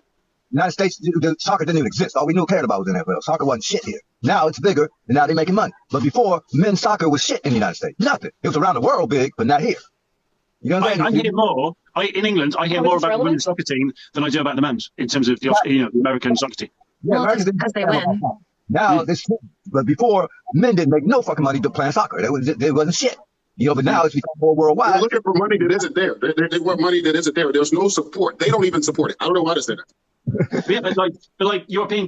United States, the soccer didn't even exist. All we knew cared about was NFL. Soccer wasn't shit here. Now it's bigger, and now they're making money. But before, men's soccer was shit in the United States. Nothing. It was around the world big, but not here. You know what I'm I saying? hear more. In England, I hear Oh, more it's about the relevant? women's soccer team than I do about the men's in terms of the the American soccer team. Yeah, Well, Americans didn't because they care about win. that. Now this, but before men didn't make no fucking money to playing soccer. They wasn't shit. You know, but now it's become more They're worldwide. looking for money that isn't there. They want money that isn't there. There's no support. They don't even support it. I don't know why they say that. Yeah, but like European,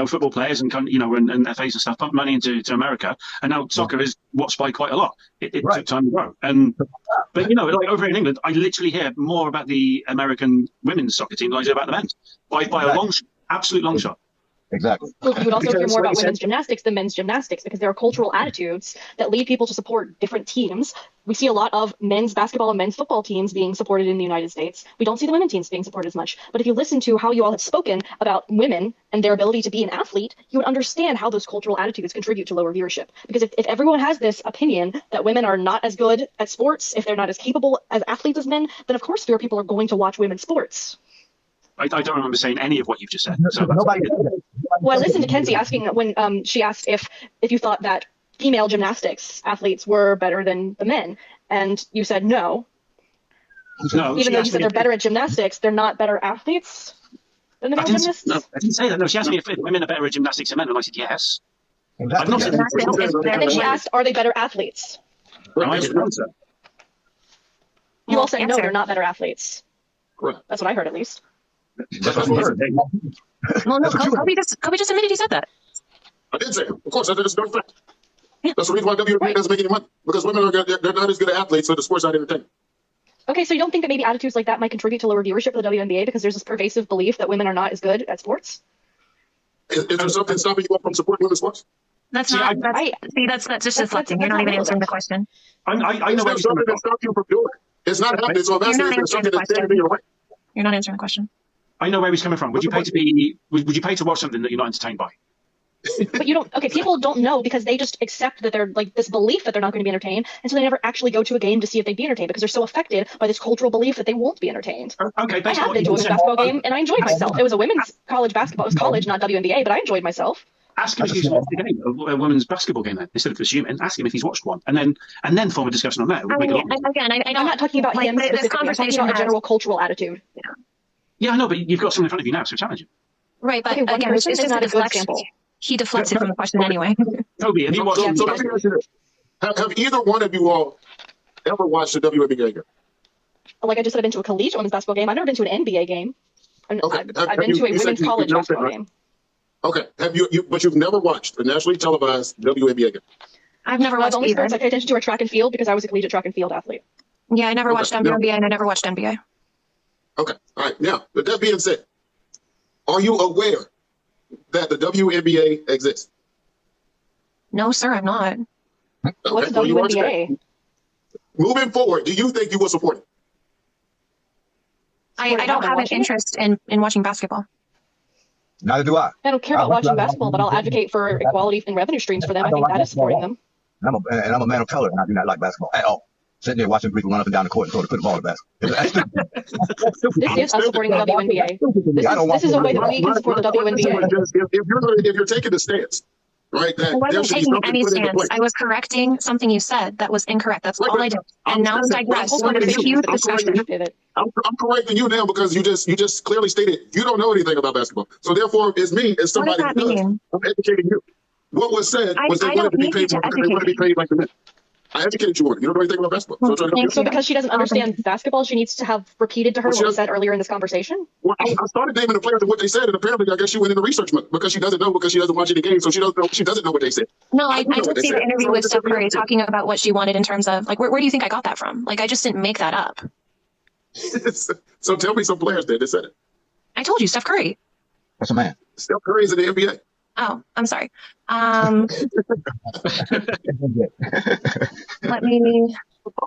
football players and and FAs and stuff pump money into America, and now soccer is watched by quite a lot. It Right. took time to grow, but like over in England, I literally hear more about the American women's soccer team than I do about the men's by a long shot, absolute long shot. Exactly. Well, you would also hear Because, more like about you women's said- gymnastics than men's gymnastics because there are cultural attitudes that lead people to support different teams. We see a lot of men's basketball and men's football teams being supported in the United States. We don't see the women teams being supported as much. But if you listen to how you all have spoken about women and their ability to be an athlete, you would understand how those cultural attitudes contribute to lower viewership. Because if everyone has this opinion that women are not as good at sports, if they're not as capable as athletes as men, then of course fewer people are going to watch women's sports. I don't remember saying any of what you've just said. So Nobody. Well, I listened to Kenzie asking when she asked if you thought that female gymnastics athletes were better than the men, and you said no. no, Even though you said they're better at gymnastics, they're not better athletes than the male gymnasts. No, I didn't say that. No, she asked me if women are better at gymnastics than men, and I said yes. Exactly. I've not said And then she asked, "Are they better athletes?" No, I didn't answer. You Well, all said no, answer. they're not better athletes. Correct. That's what I heard, at least. That's what I heard. Well, no, That's what you Kobe just admitted he said that. I did say it. Of course, that's just no fact. That's the reason why WNBA doesn't make any money, because women they're not as good at athletes, so the sport's not entertaining. Okay, so you don't think that maybe attitudes like that might contribute to lower viewership for the WNBA because there's this pervasive belief that women are not as good at sports? Is there something stopping you from supporting women's sports? That's See, not. I- That's just deflecting. You're that's not even not answering the relevant. question. I know It's where not he's something coming that from. stops you from doing it. It's not happening, so I'm You're asking not if there's answering something the that's standing in your way. You're not answering the question. I know where he's coming from. Would you pay would you pay to watch something that you're not entertained by? But you don't. Okay, people don't know because they just accept that they're like this belief that they're not going to be entertained, and so they never actually go to a game to see if they'd be entertained because they're so affected by this cultural belief that they won't be entertained. Okay, I based on have what been you to a women's said, basketball game and I enjoyed myself. It was a women's college basketball. It was college, not WNBA, but I enjoyed myself. ask him if he's watched the game, a women's basketball game then, instead of assuming. Ask him if he's watched one, and then form a discussion on that. It would I make mean, a lot more. again, I I'm don't. not talking about like, him this specifically. I'm talking conversation about a has- general cultural attitude. Yeah, I know, but you've got someone in front of you now, so challenge him. Right, but Okay, one again, it's person just is a not a good deflection. example. He deflected from the question anyway. Toby, have you watched? So Yeah, let me ask you this. Have either one of you all ever watched a WNBA game? Like I just said, I've been to a collegiate women's basketball game. I've never been to an NBA game. And Okay. I've Have been you- to a you said women's you- college you know basketball that, right? game. Okay. Have you but you've never watched a nationally televised WNBA game? I've never The watched only either. sports I pay attention to are track and field because I was a collegiate track and field athlete. Yeah, I never Okay. watched Now, WNBA and I never watched NBA. okay. All right. Now, with that being said, are you aware that the WNBA exists? No, sir, I'm not. What's well, you understand. WNBA? Moving forward, do you think you will support it? I don't have an watching it? interest in watching basketball. Neither do I. I don't care about watching basketball, but I'll advocate for equality in revenue streams for them. I think that is supporting them. And I'm a man of color, and I do not like basketball at all. Sitting there watching people run up and down the court and put the ball in the basket. This is us supporting the WNBA. This is a way that we can support the WNBA. If you're taking the stance, right, I that there wasn't should be taking something any put into stance. place. I was correcting something you said that was incorrect. That's all I did. And now it's digressed. Whole We're going to conversation huge is discussion. pivot. I'm correcting you now because you just clearly stated you don't know anything about basketball. So therefore, it's me as What does somebody that who does. mean? I'm educating you. What was said was I they wanted don't to be need you paid to more because they wanted to be educate paid like the men. I educated you on it. You don't know anything about basketball. So, I'm trying to help you. Thank So you. because she doesn't understand basketball, she needs to have repeated to her what was said earlier in this conversation. Well, I started naming the players and what they said, and apparently, I guess she went into research mode because she doesn't know because she doesn't watch any games, so she doesn't know what they said. No, I do know what did they see the said. interview So with it's Steph Curry different. talking about what she wanted in terms of, like, where do you think I got that from? Like, I just didn't make that up. So tell me some players that said it. I told you, Steph Curry. That's a man. Steph Curry's in the NBA. Oh, I'm sorry. Let me.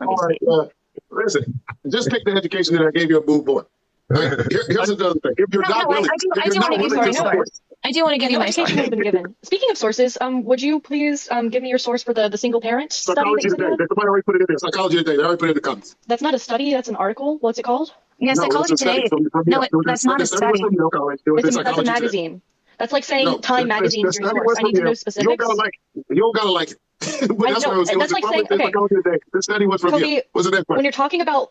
All right, listen, just take the education that I gave you a boo boy. Right? Here's another thing. If you're No, not no, willing, I do want to give you my source. I do want to give you my source. Education has been given. Speaking of sources, would you please give me your source for the single parent study that Psychology you said you Today. had? Somebody already put it in there. Psychology Today. They already put it in the comments. That's not a study, that's an article. What's it called? Yeah, No, Psychology it's a study Today. from No, Yale. that's not a The study was study. from Yale College. It was in That's a Psychology Today. magazine. That's like saying No, Time Magazine is the your study source. was I from need to know Yale. You don't specifics. gotta like it. You don't gotta like it. But I that's know, what I was and doing. that's like saying, okay, Psychology Today. The study was from Kobe, Yale. What's the next when one? you're talking about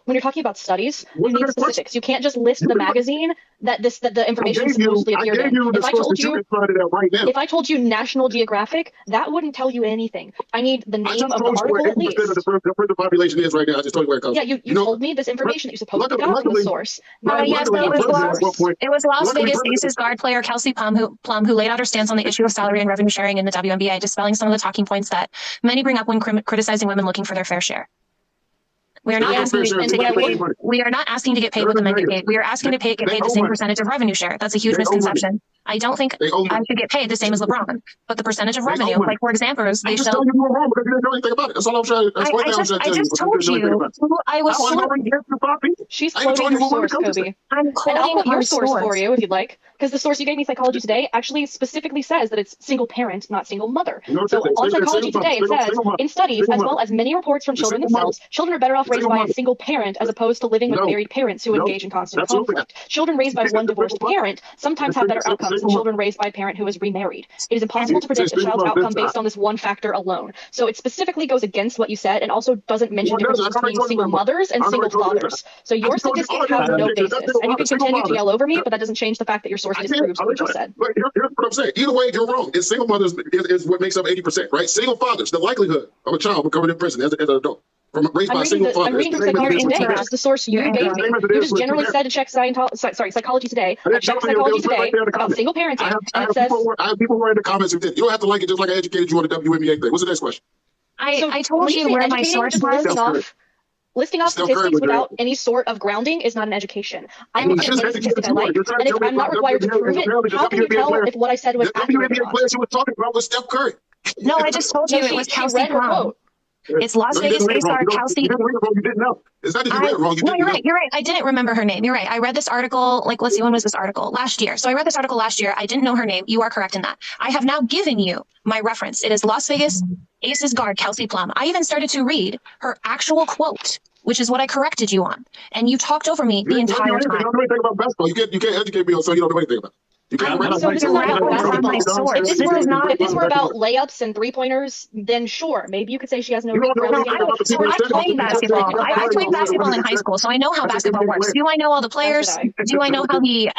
studies, you What's the need next question? specifics. You can't just list the magazine that the information supposedly I appeared gave in. you the If I source told that you you can find it at right now. if I told you National Geographic, that wouldn't tell you anything. I need the I name just of the told you where article at 80% of least. the prison population is right now. I just told you where it comes Yeah, from. you told me this information that you supposedly got from the luckily- source. No, Now I need yes, the but name it of was the at one source. point. It was Las Luckily, Vegas President- Aces guard player Kelsey Plum who laid out her stance on the issue of salary and revenue sharing in the WNBA, dispelling some of the talking points that many bring up when criticizing women looking for their fair share. We are not Their asking fair share to is get money, paid. money. We are not asking to get paid what the men get paid. We are asking to get They paid the owe same money. percentage of revenue share. That's a huge They owe money. misconception. I don't think They owe I money. should get paid the same as LeBron, but the percentage of They owe revenue, money. like for examples, I'm they just sell. telling you were wrong because you didn't know anything about it. That's all I'm trying to explain. I just told you who I was. She's I ain't quoting told you her what source, it comes to. Kobe. I'm And I'll quoting quote your our source for source. you if you'd like, because the source you gave me, Psychology Today, actually specifically says that it's single parent, not single mother. No, So it on says Psychology single Today, it mother, says, single mother, in studies, single as well mother. as many reports from The children single mother. themselves, children are better off raised Single by a mother. single parent as opposed to living with No. married parents who No. engage in constant Absolutely conflict. Children raised by one divorced Single mother. parent sometimes have better outcomes than children raised by a parent who is remarried. It is impossible to predict a Single child's mother. outcome based on this one factor alone. So it specifically goes against what you said and also doesn't mention Well, it doesn't. differences I already between told you single that. mothers and I already single told you that. fathers. So your just told you statistics all have that. no That's basis. single And you can mother, continue to single yell over me, mother. but that doesn't change the fact that your source I disproves can't. what you just said. But here's what I'm saying. Either way, you're wrong. It's single mothers is what makes up 80%, right? Single fathers, the likelihood of a child becoming in prison as an adult from raised by a single father. I'm reading from is the same as Psychology it is Today, with which is the source you You're gave me. incorrect. You just generally said to check Psychology Today, I didn't check tell you, Psychology it was right Today there in the about comments. single I parenting, have and it says, people who are in the comments who did. You don't have to like it just like I educated you on the WNBA thing. What's the next question? I told when you say where my educating, source just was. listing off Steph Curry statistics was without great. any sort of grounding is not an education. I And look I at just any educated statistic I you on like, it. You're trying and to if tell me I'm not about required to WNBA, prove it, apparently the how can you WNBA tell player- if what I said was The accurate or WNBA not? player she was talking about was Steph Curry. No, I just told you No, it was she Kelsey read her Plum. quote. It's Las No, you Vegas didn't read it Ace wrong. guard You Kelsey. didn't read it wrong. You didn't know. It's not that you read it wrong. You No, didn't you're know. right. You're right. I didn't remember her name. You're right. I read this article, like, let's see, when was this article? Last year. So I read this article last year. I didn't know her name. You are correct in that. I have now given you my reference. It is Las Vegas Aces guard Kelsey Plum. I even started to read her actual quote, which is what I corrected you on. And you talked over me the You don't entire know anything. time. You don't know anything about basketball. You can't educate me on so you don't know anything about it. You can't I'm write So out this is not about basketball. If If this is not- if this were about layups and 3-pointers, then sure, maybe you could say she has no You don't know grounding. anything about the people I that played basketball. I played basketball in high school, so I know how basketball works. Do I know all the players? Do I know how the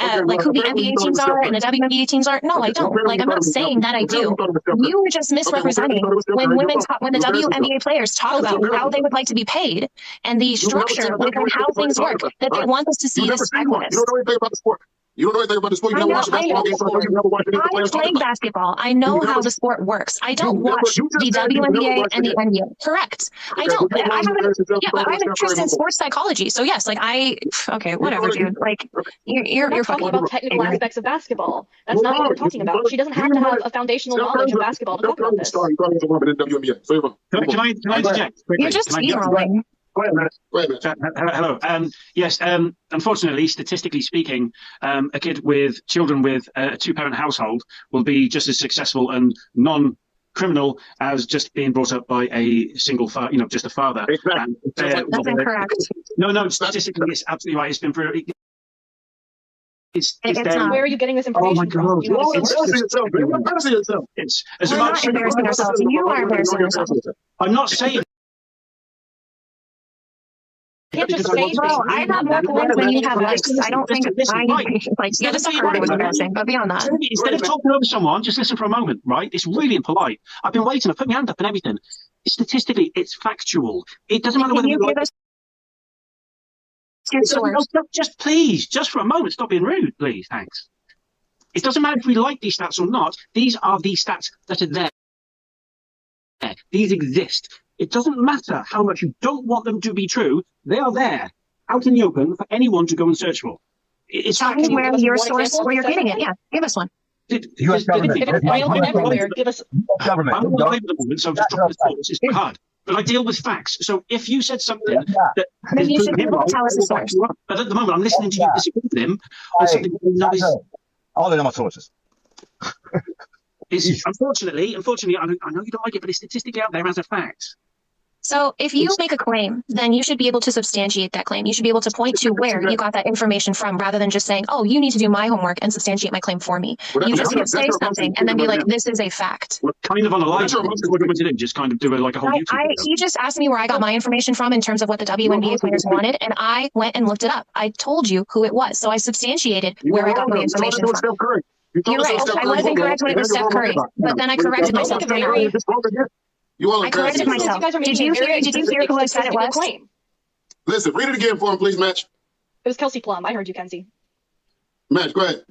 who the NBA teams are and the WNBA teams are? No, I don't. Like, I'm not saying that I do. You were just misrepresenting when when the WNBA players talk about how they would like to be paid and the structure within how things work, that they want us to see You this never seen one. equiness. You don't know anything about the sport. You don't know anything about the sport. You never watched a basketball game, so you never watched any of the I players talking played about it. basketball. I know how the sport works. I don't watch the WNBA and the NBA. Correct. I don't. I have an interest in sports psychology. So yes, like okay, whatever, dude. Like you're talking fucking about technical aspects of basketball. That's not what we're talking about. She doesn't have to have a foundational knowledge of basketball to talk about this. Can I interject quickly? You're just steamrolling. Go ahead, Matt. Hello. Yes. Unfortunately, statistically speaking, a kid with children with a two-parent household will be just as successful and non-criminal as just being brought up by a single father, just a father. Exactly. That's incorrect. No. Statistically, it's absolutely right. It's been proven. It's not. Where are you getting this information my from? God. You have a Don't source? embarrass yourself. It's as We're much. not embarrassing ourselves. You are embarrassing yourself. I'm not saying. You can't just say Bro, I have more points when you have likes. I don't think Listen, I like. Yeah, this part was embarrassing, but beyond that, Instead of talking over someone, just listen for a moment, right? It's really impolite. I've been waiting. I put my hand up and everything. Statistically, it's factual. It doesn't matter whether you give us your source. Just please, just for a moment, stop being rude, please. Thanks. It doesn't matter if we like these stats or not. These are the stats that are there. These exist. It doesn't matter how much you don't want them to be true. They are there, out in the open, for anyone to go and search for. It's Tell me factual. where your source, where you're getting it. Yeah, give us one. U.S. government. If it's available everywhere, give us. Government. I'm not available at the moment, so I'm just dropping the source. It's quite hard. But I deal with facts. So if you said something that Then you is should be able to tell us the source. but at the moment I'm listening to you disagree with him on something that is All of them are sources. unfortunately, I know you don't like it, but it's statistically out there as a fact. So if you make a claim, then you should be able to substantiate that claim. You should be able to point to where you got that information from, rather than just saying, oh, you need to do my homework and substantiate my claim for me. You just need to say something and then be like, this is a fact. We're kind of on a line. What do you want to do? Just kind of do like a whole YouTube video. He just asked me where I got my information from in terms of what the WNBA players wanted, and I went and looked it up. I told you who it was, so I substantiated where I got my information from. You're right. I was incorrect when it was Steph Curry, but then I corrected myself. I corrected myself. Did you hear who I said it was? Listen, read it again for him, please, Match. It was Kelsey Plum. I heard you, Kenzie. Match, go ahead.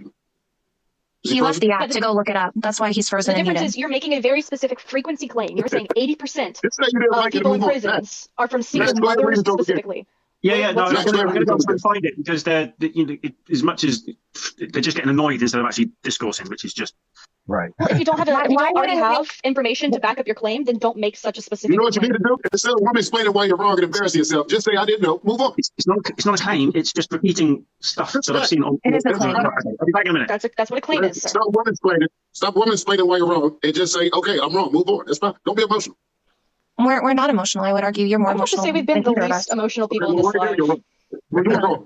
He left the app to go look it up. That's why he's frozen. The difference is you're making a very specific frequency claim. You're saying 80% of people in prisons are from single mothers specifically. Yeah. No, I'm going to go and find it because they're as much as they're just getting annoyed instead of actually discoursing, which is just right. Well, if you don't already have information to back up your claim, then don't make such a specific. You know what you claim. need to do? Instead of woman explaining why you're wrong and embarrassing yourself, just say I didn't know. Move on. It's not a claim. It's just repeating stuff that I've seen on. It is a claim. I'll be back in a minute. That's what a claim is, sir. Stop woman explaining. Stop woman explaining why you're wrong, and just say, okay, I'm wrong. Move on. That's fine. Don't be emotional. We're not emotional. I would argue you're more I would have to emotional. say we've been the than either of least us. emotional people in this life. You're wrong.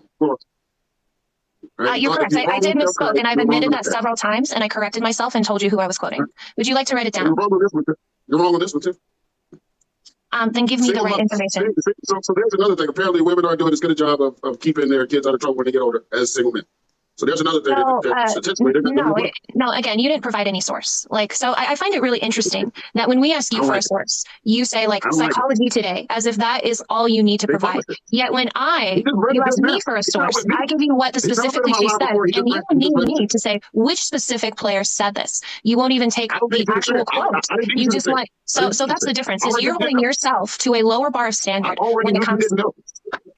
You're correct. I did misspoke, and I've admitted that several times, and I corrected myself and told you who I was quoting. Would you like to write it You're down? wrong on this one too. You're wrong on this one too. Then give me the right information. So there's another thing. Apparently, women aren't doing as good a job of keeping their kids out of trouble when they get older as single men. So there's another thing. No, again, you didn't provide any source. So I find it really interesting that when we ask you for a source, you say Psychology Today, as if that is all you need to provide. Yet when you ask me for a source, I give you what specifically she said, and you need to say which specific player said this. You won't even take the actual quote. You just want, so that's the difference, is you're holding yourself to a lower bar of standard when it comes to.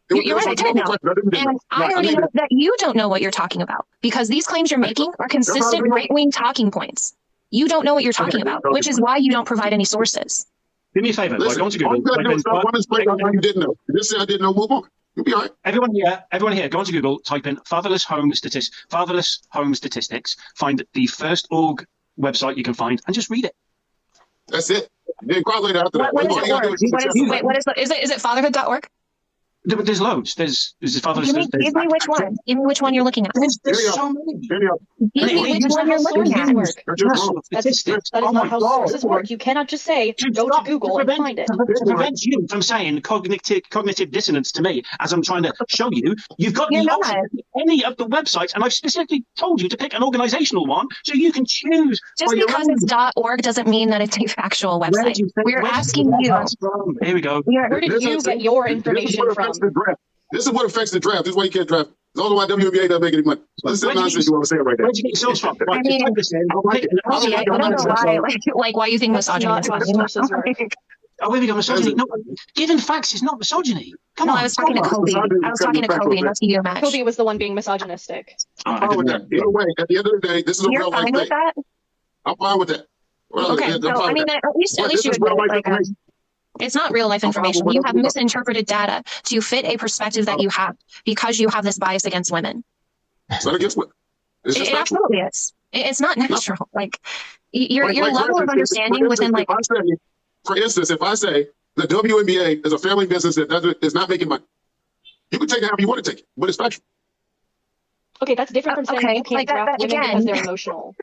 You're right, I didn't know. And I already know that you don't know what you're talking about, because these claims you're making are consistent right-wing talking points. You don't know what you're talking about, which is why you don't provide any sources. Do me a favor. Go on to Google. You didn't know. Just say I didn't know. Move on. You'll be all right. Everyone here, go on to Google, type in fatherless home statistics, find the first org website you can find, and just read it. That's it. Then correlate after that. Is it fatherhood.org? There's loads. There's fatherless. Give me which one. Give me which one you're looking at. There's so many. Give me which one you're looking at. That is not how sources work. You cannot just say, go to Google and find it. To prevent you from saying cognitive dissonance to me as I'm trying to show you, you've got the option to pick any of the websites, and I've specifically told you to pick an organizational one so you can choose. Just because it's .org doesn't mean that it's a factual website. We're asking you. Here we go. Where did you get your information from? This is what affects the draft. This is why you can't draft Those are why WNBA doesn't make any money. This is nonsense you want to say right there. Where'd you get your source from? I mean, I don't like it. I don't I like don't know why, it. like why you think That's misogyny not is how misogyny. sources work. Oh, here we go, misogyny. No, giving facts is not misogyny. Come No, on. I was talking to Kobe. I was talking to Kobe, not to you, Max. Kobe was the one being misogynistic. I'm fine with that. Either way, at the end of the day, this is a You're real life fine with thing. that? I'm fine with that. Well, Okay, I'm so fine I with mean, that. at least But you this is admit real life it. Like, information. it's not real life I'm fine with information. what You I'm have doing. misinterpreted data to fit a perspective that you have because you have this bias against women. So I guess what? It's It just factual. absolutely is. It's not natural. Like your Like, level for of instance, understanding within like for instance, if I say the WNBA is a family business that is not making money, you can take it however you want to take it, but it's factual. Okay, that's different from saying okay, you can't like that draft women again. because they're emotional.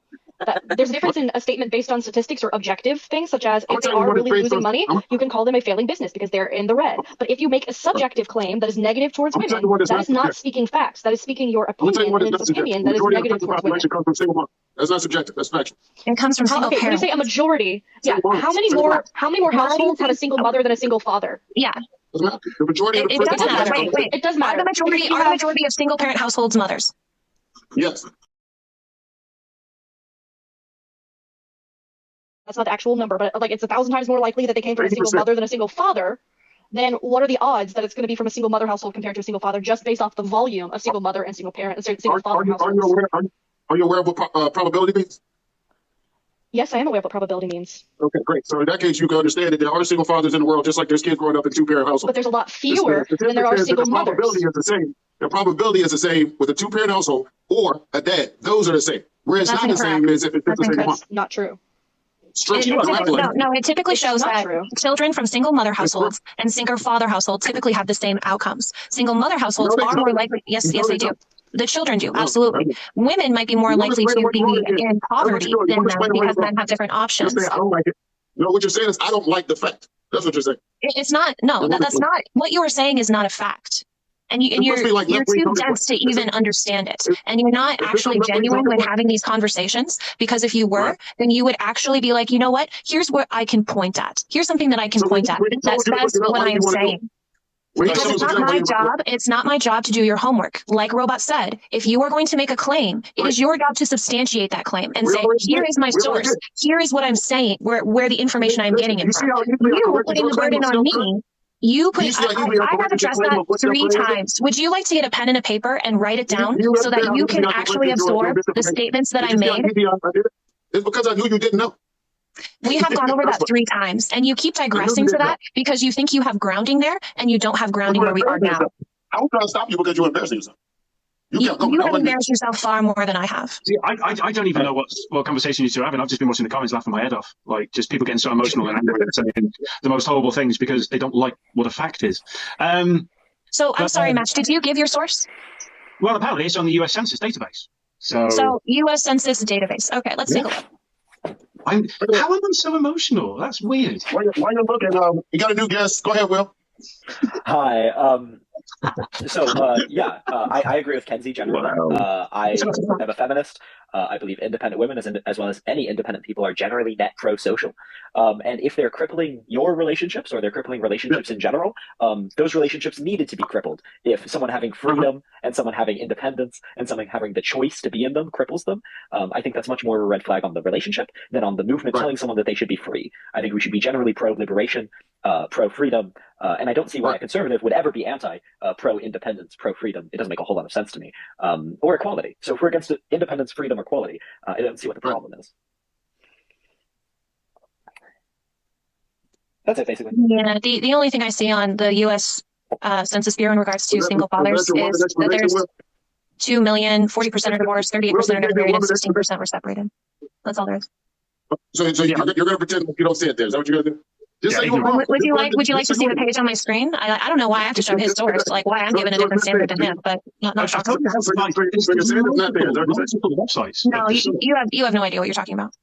There's a difference in a statement based on statistics or objective things, such as I'm if they telling you are what it's really based losing on. money, you can call them a failing business because they're in the red. But if you make a subjective claim that is negative towards I'm telling women, you what it's that not is not subjective. speaking facts. That is speaking your I'm gonna tell you opinion, what and it's it's not opinion subjective. that is Majority of the negative country towards women. population comes from single mothers. That's not subjective. That's factual. It comes from single Okay, when you parents. say a majority, yeah, Single how many mothers. more households have a single mother than a single father? Yeah, Doesn't matter. The majority of the it does country matter. population Wait. It does Are matter. the majority Because you are the have- majority of single parent households mothers? Yes. That's not the actual number, but like it's 1,000 times more likely that they came from a single 80%. mother than a single father. Then what are the odds that it's going to be from a single mother household compared to a single father, just based off the volume of single mother and single parent, single father Are you households? aware? Are you aware of what probability means? Yes, I am aware of what probability means, Okay, great. So in that case, you can understand that there are single fathers in the world, just like there's kids growing up in two-parent but households. there's a lot fewer than there are single The mothers. probability is the same. The probability is the same with a two-parent household or a dad. Those are the same. Where it's That's not the same incorrect. is if it's just the That's same mom. That's not true. It's true. It You don't typically, act like no, it typically It's shows not that true. children from single mother households and single father households typically have the same outcomes. Single mother households No, they are more don't. likely. Yes, No, yes, they they do. don't. The children do, No, absolutely. no. Women might be more You wanna likely explain to what be you're wrong again. in I don't poverty understand. You than wanna men explain where because you're men wrong. have different You're options. saying, I don't like it. No, what you're saying is I don't like the fact. That's what you're saying. It's not. No, that's not what you were saying. Is not a fact. And It must be like you're left-wing too talking dense to points. even understand it, and you're not Is this actually some left-wing genuine talking when point? having these conversations. Because if you were, Right. then you would actually be like, you know what? Here's what I can point at. Here's something that I can So point at when he that told you to says look it up, what why I do am you wanna do it? saying. When he Because told it's you not to look my it up, job. It's not my job to do your homework. Like Robot said, if you are going to make a claim, it is your job to substantiate that claim and We say, already here did. is my We already source. did. Here is what I'm saying, where the information I'm getting it You see from. how easily I You corrected putting your the claim burden of on self-correction? me. You put. You see how easily I I have corrected your addressed claim that of what your 3 claim is? times. Would you like to get a pen and a paper and write it down You so that understand how you easily can I actually corrected your absorb the misinformation? statements that Did I you see how made? easy I did it? It's because I knew you didn't know. We have gone over That's that what- 3 times, and you keep I knew digressing you to didn't that because you think you have grounding there, and you don't have grounding You're where we are embarrassing now. yourself. I was trying to stop you because you're embarrassing yourself. You kept going. You I have wasn't- embarrassed yourself far more than I have. See, I don't even know what conversation you two are having. I've just been watching the comments laughing my head off. Like, just people getting so emotional and angry and saying the most horrible things because they don't like what a fact is. So I'm But, sorry, Match. Did you give your source? Well, apparently it's on the US Census database. So U.S. Census database. Okay, let's take a look. How am I so emotional? That's weird. While you're looking, you got a new guest. Go ahead, Will. Hi. I agree with Kenzie generally. I am a feminist. I believe independent women, as well as any independent people, are generally net pro-social. And if they're crippling your relationships or they're crippling relationships in general, those relationships needed to be crippled. If someone having freedom and someone having independence and someone having the choice to be in them cripples them, I think that's much more of a red flag on the relationship than on the movement telling someone that they should be free. I think we should be generally pro-liberation, pro-freedom, and I don't see why a conservative would ever be pro-independence, pro-freedom. It doesn't make a whole lot of sense to me. Or equality. So if we're against independence, freedom, or equality, I don't see what the problem is. That's it, basically. Yeah, the only thing I see on the U.S. Census Bureau in regards to single fathers is that there's 2 million, 40% are divorced, 38% are married, and 16% were separated. That's all there is. So you're going to pretend like you don't see it there. Is that what you're going to do? Just say you were wrong. Would you like to see the page on my screen? I don't know why I have to show his source, like why I'm given a different standard than him, but not shocking. So you're saying it's not there. Is that what you're saying? Multiple websites. No, you have no idea what you're talking about.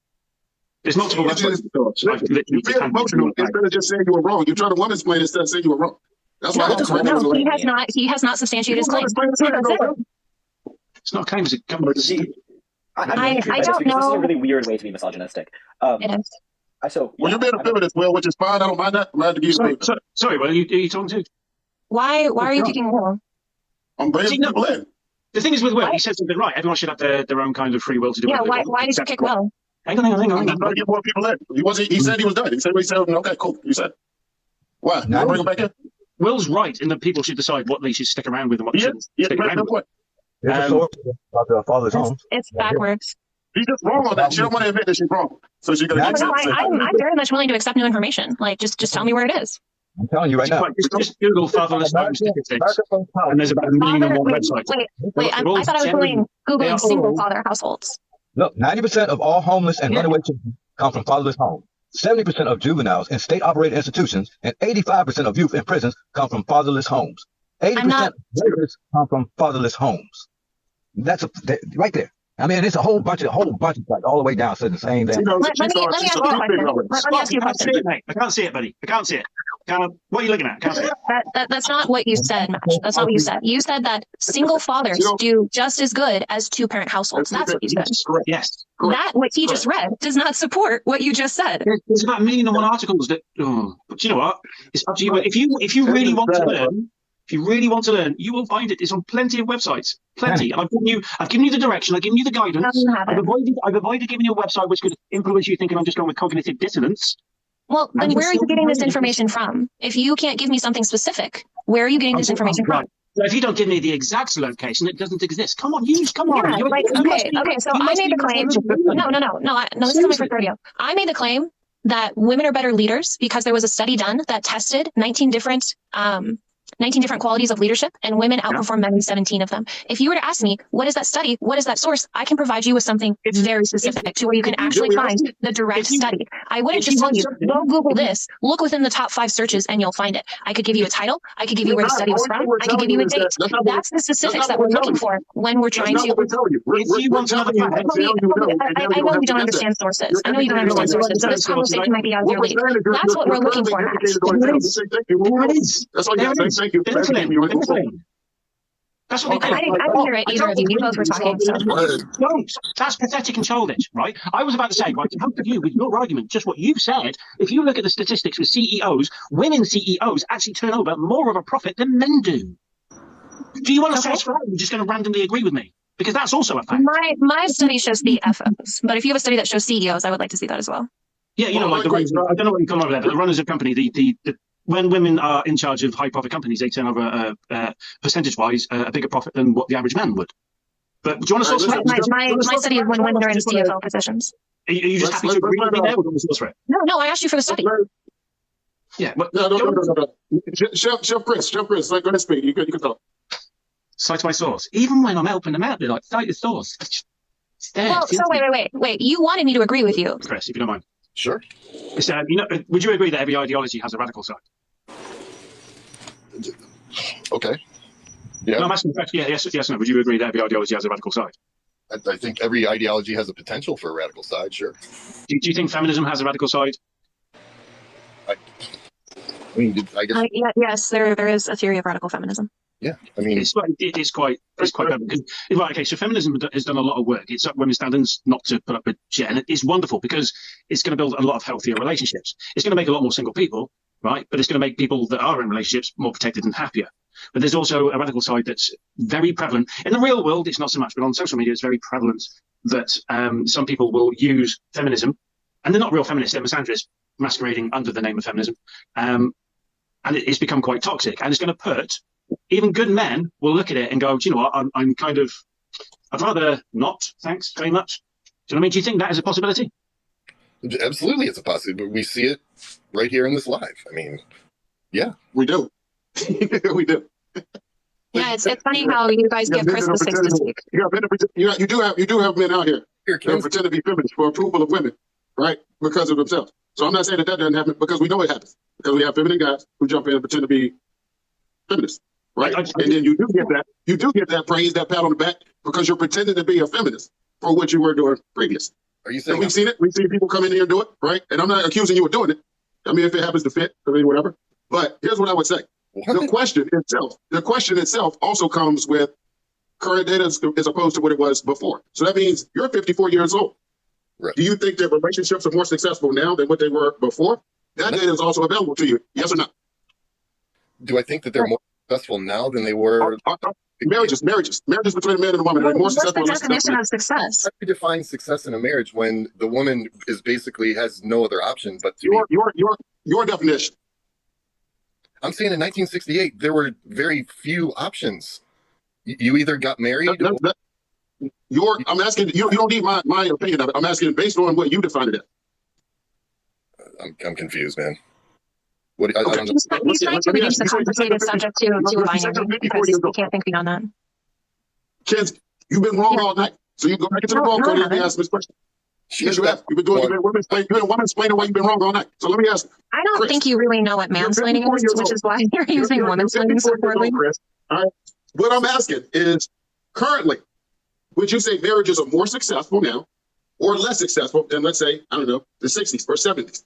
There's multiple websites. You're being emotional instead of just saying you were wrong. You're trying to woman's explain instead of saying you were wrong. That's why No, he has not substantiated his claim. It's not a claim, it's a government. I don't know. This is a really weird way to be misogynistic. It is. Well, you're being a feminist, Will, which is fine. I don't mind that. I'm glad to give you Sorry, well, are you talking to? Why are you picking Will? I'm bringing people in. The thing is with Will, he said something right. Everyone should have their own kind of free will to do Yeah, whatever they why want. did you kick Will? Hang on. I'm trying to get more people in. He said he was done. He said, okay, cool. You said. Why? You bring him back in? Will's right in that people should decide what they should stick around with and what they shouldn't stick around with. It's backwards. She's just wrong on that. She don't want to admit that she's wrong. So she's going to I'm very much willing to accept new information. Like, just tell me where it is. I'm telling you right now. Just Google fatherless home statistics, and there's about 1 million or more websites. Wait, I thought I was Googling single father households. Look, 90% of all homeless and runaway children come from fatherless homes. 70% of juveniles in state-operated institutions and 85% of youth in prisons come from fatherless homes. 80% of rapists come from fatherless homes. That's right there. I mean, it's a whole bunch of like all the way down to the same thing. Let me ask you a question. I can't see it, buddy. I can't see it. What are you looking at? I can't see it. That's not what you said, Matt. That's not what you said. You said that single fathers do just as good as two-parent households. That's what you said. Yes. That, what he just read, does not support what you just said. There's about 1 million and one articles that. But you know what? It's up to you. If you really want to learn. If you really want to learn, you will find it. It's on plenty of websites. Plenty. And I've given you the direction. I've given you the guidance. I've avoided giving you a website which could influence you thinking I'm just going with cognitive dissonance. Well, then where are you getting this information from? If you can't give me something specific, where are you getting this information from? So if you don't give me the exact location, it doesn't exist. Come on. Yeah, okay. So I made the claim. No. This is coming from radio. I made the claim that women are better leaders because there was a study done that tested 19 different qualities of leadership, and women outperform men in 17 of them. If you were to ask me, what is that study? What is that source? I can provide you with something very specific to where you can actually find the direct study. I wouldn't just tell you, go Google this, look within the top 5 searches, and you'll find it. I could give you a title. I could give you where the study was from. I could give you a date. That's the specifics that we're looking for when we're trying to. I know you don't understand sources. I know you don't understand sources. So this conversation might be out of your league. That's what we're looking for, Matt. That's all you have to say. Thank you. That's what I didn't hear it either of you. You both were talking. So. Don't. That's pathetic and childish, right? I was about to say, right, to help you with your argument, just what you've said, if you look at the statistics with CEOs, women CEOs actually turn over more of a profit than men do. Do you want to source for that? You're just going to randomly agree with me? Because that's also a fact. My study shows the FOs, but if you have a study that shows CEOs, I would like to see that as well. Yeah, you know, like the runners, I don't know what you call over there, but the runners of company, when women are in charge of high profit companies, they turn over percentage-wise a bigger profit than what the average man would. But do you want to source for that? My study is when women are in CFO positions. Are you just happy to agree with me there? Or do you want to source for it? No, I asked you for the study. Yeah. But, no. Chef Chris, like, go ahead and speak. You can talk. Cite my source. Even when I'm helping them out, they're like, cite your source. It's there. Well, so wait. You wanted me to agree with you. Chris, if you don't mind. Sure. Would you agree that every ideology has a radical side? Okay. Yeah. No, I'm asking. Yes, no. Would you agree that every ideology has a radical side? I think every ideology has a potential for a radical side. Sure. Do you think feminism has a radical side? I guess. Yes, there is a theory of radical feminism. Yeah, I mean, it's quite right. Okay, so feminism has done a lot of work. It's up women's standards, not to put up with shit, and it's wonderful because it's going to build a lot of healthier relationships. It's going to make a lot more single people, right? But it's going to make people that are in relationships more protected and happier. But there's also a radical side that's very prevalent in the real world. It's not so much, but on social media, it's very prevalent that some people will use feminism, and they're not real feminists; they're misogynists masquerading under the name of feminism, and it's become quite toxic, and it's going to put. Even good men will look at it and go, do you know what, I'd rather not, thanks very much. Do you know what I mean? Do you think that is a possibility? Absolutely, it's a possibility. We see it right here in this live. I mean, yeah. We do. We do. Yeah, it's funny how you guys give Chris the 6 this week. You do have men out here that pretend to be feminists for approval of women, right? Because of themselves. So I'm not saying that doesn't happen because we know it happens. Because we have feminine guys who jump in and pretend to be feminists. Right, and then you do get that praise, that pat on the back, because you're pretending to be a feminist for what you were doing previous. Are you saying and we've seen it? We've seen people come in here and do it, right? And I'm not accusing you of doing it. I mean, if it happens to fit, I mean, whatever. But here's what I would say: the question itself also comes with current data as opposed to what it was before. So that means you're 54 years old. Right. Do you think that relationships are more successful now than what they were before? That data is also available to you. Yes or no? Do I think that they're more successful now than they were? Marriages between a man and a woman are more What's the successful. definition of success? How do you define success in a marriage when the woman is basically has no other option but to Your definition. I'm saying in 1968 there were very few options. You either got married. I'm asking you. You don't need my opinion of it. I'm asking based on what you defined it as. I'm confused, man. What? Okay. He's trying to reduce the complicated subject to a binary because we can't think beyond that. Kids, you've been wrong all night. So you go back into the wrong code and ask this question. Yes, you have. You've been women explaining why you've been wrong all night. So let me ask. I don't think you really know what mansplaining is, which is why you're using womansplaining so poorly. All right. What I'm asking is, currently, would you say marriages are more successful now or less successful than, let's say, I don't know, the 60s or 70s?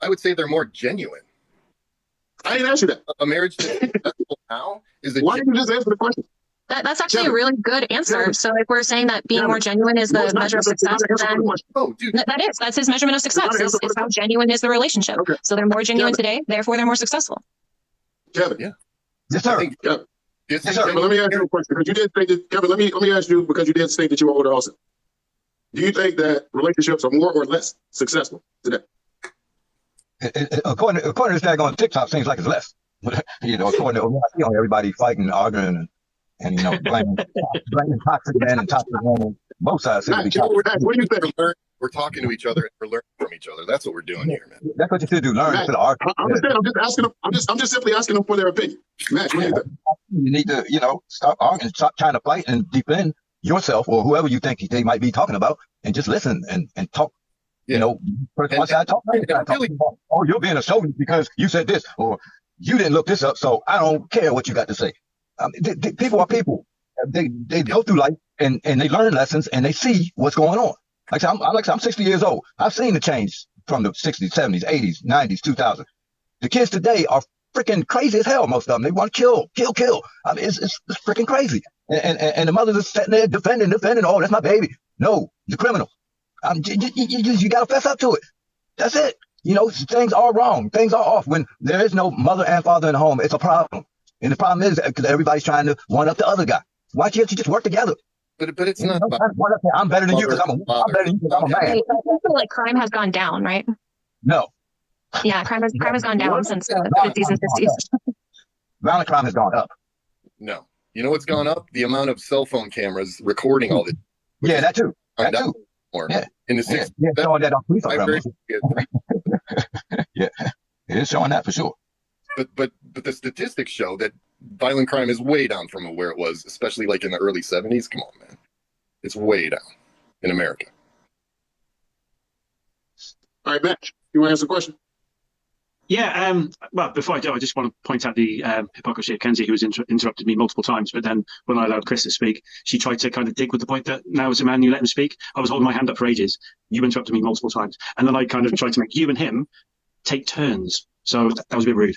I would say they're more genuine. I didn't ask you that. A marriage that's successful now is a Why didn't you just answer the question? That's actually a really good answer. So if we're saying that being more genuine is the measure of success, then that's his measurement of success. Is how genuine is the relationship. Okay. So they're more genuine today, therefore they're more successful. Kevin. Yeah. Yes, sir. Yes, sir. But let me ask you a question because you did say that, Kevin. Let me ask you because you did say that you were older also. Do you think that relationships are more or less successful today? According to this tag on TikTok, seems like it's less. According to what I see on everybody fighting, arguing, and blaming toxic men and toxic women. Both sides seem to be toxic. What do you think? We're talking to each other and we're learning from each other. That's what we're doing here, man. That's what you should do. Learn instead of argue. I'm just asking them. I'm just simply asking them for their opinion. Matt, what do you think? You need to, stop arguing, stop trying to fight and defend yourself or whoever you think they might be talking about, and just listen and talk. First one side talk. Oh, you're being a chauvinist because you said this, or you didn't look this up, so I don't care what you got to say. People are people. They go through life and they learn lessons and they see what's going on. Like I said, I'm 60 years old. I've seen the change from the 60s, 70s, 80s, 90s, 2000s. The kids today are freaking crazy as hell. Most of them, they want to kill. I mean, it's freaking crazy. And the mothers are sitting there defending. Oh, that's my baby. No, the criminal. You got to fess up to it. That's it. Things are wrong. Things are off. When there is no mother and father in the home, it's a problem. And the problem is because everybody's trying to one up the other guy. Why can't you just work together? But it's not. I'm better than you because I'm a man. I feel like crime has gone down, right? No. Yeah, crime has gone down since the 50s and 60s. Violent crime has gone up. No. You know what's gone up? The amount of cell phone cameras recording all this. Yeah, that too. Yeah. In the 60s. Yeah, showing that on police cameras. Yeah, it is showing that for sure. But the statistics show that violent crime is way down from where it was, especially like in the early 70s. Come on, man. It's way down in America. All right, Matt, you want to answer the question? Yeah, well, before I do, I just want to point out the hypocrisy of Kenzie, who has interrupted me multiple times. But then when I allowed Chris to speak, she tried to kind of dig with the point that now as a man, you let him speak. I was holding my hand up for ages. You interrupted me multiple times. And then I kind of tried to make you and him take turns. So that was a bit rude.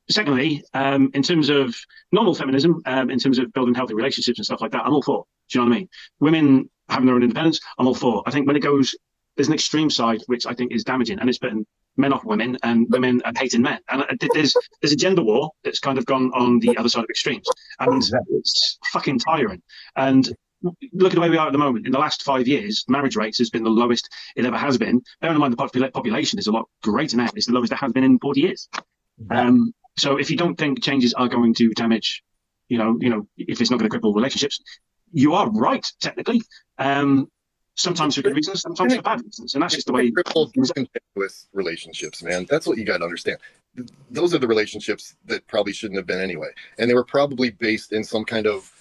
Secondly, in terms of normal feminism, in terms of building healthy relationships and stuff like that, I'm all for. Do you know what I mean? Women having their own independence, I'm all for. I think when it goes, there's an extreme side, which I think is damaging, and it's putting men off women and women are hating men. And there's a gender war that's kind of gone on the other side of extremes. And it's fucking tiring. And look at the way we are at the moment. In the last 5 years, marriage rates has been the lowest it ever has been. Bearing in mind the population is a lot greater now. It's the lowest it has been in 40 years. So if you don't think changes are going to damage, if it's not going to cripple relationships, you are right, technically. Sometimes for good reasons, sometimes for bad reasons. And that's just the way. Cripple discontinuous relationships, man. That's what you got to understand. Those are the relationships that probably shouldn't have been anyway. And they were probably based in some kind of,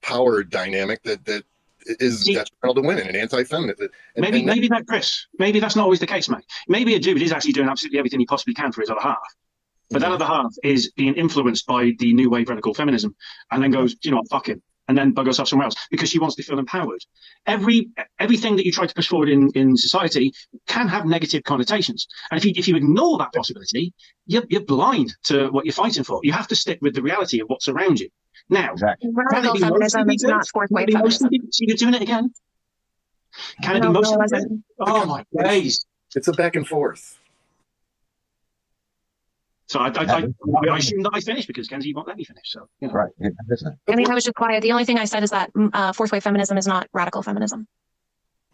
power dynamic that is detrimental to women and anti-feminist. Maybe that, Chris. Maybe that's not always the case, mate. Maybe a dude is actually doing absolutely everything he possibly can for his other half. But that other half is being influenced by the new wave radical feminism and then goes, fuck him. And then buggers off somewhere else because she wants to feel empowered. Everything that you try to push forward in society can have negative connotations. And if you ignore that possibility, you're blind to what you're fighting for. You have to stick with the reality of what's around you. Now, radical feminism is not fourth wave feminism. See, you're doing it again. Can it be mostly good? Oh my days. It's a back and forth. So I assume that I finished because Kenzie won't let me finish. So you know. Right. Yeah, listen. I mean, I was just quiet. The only thing I said is that fourth wave feminism is not radical feminism.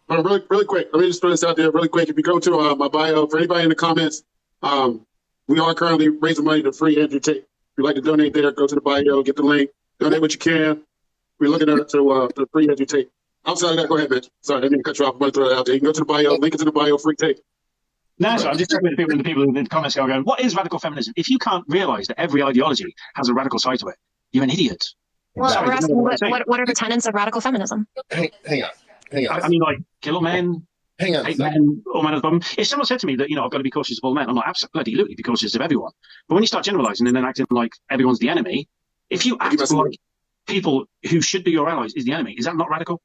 Really quick. Let me just throw this out there really quick. If you go to my bio, for anybody in the comments, we are currently raising money to free Andrew Tate. If you'd like to donate there, go to the bio, get the link, donate what you can. We're looking at to free Andrew Tate. Outside of that, go ahead, man. Sorry, I didn't cut you off. I'm going to throw that out there. You can go to the bio, link it to the bio, free Tate. No, so I'm just talking to the people in the comments going, what is radical feminism? If you can't realize that every ideology has a radical side to it, you're an idiot. Well, Sorry, we're asking what are the tenets of radical feminism? Hang on. I mean, like, kill all men, Hang on. hate men, all men are the problem. If someone said to me that, you know, I've got to be cautious of all men, I'm like, absolutely be cautious of everyone. But when you start generalizing and then acting like everyone's the enemy, if you act like people who should be your allies is the enemy, is that not radical?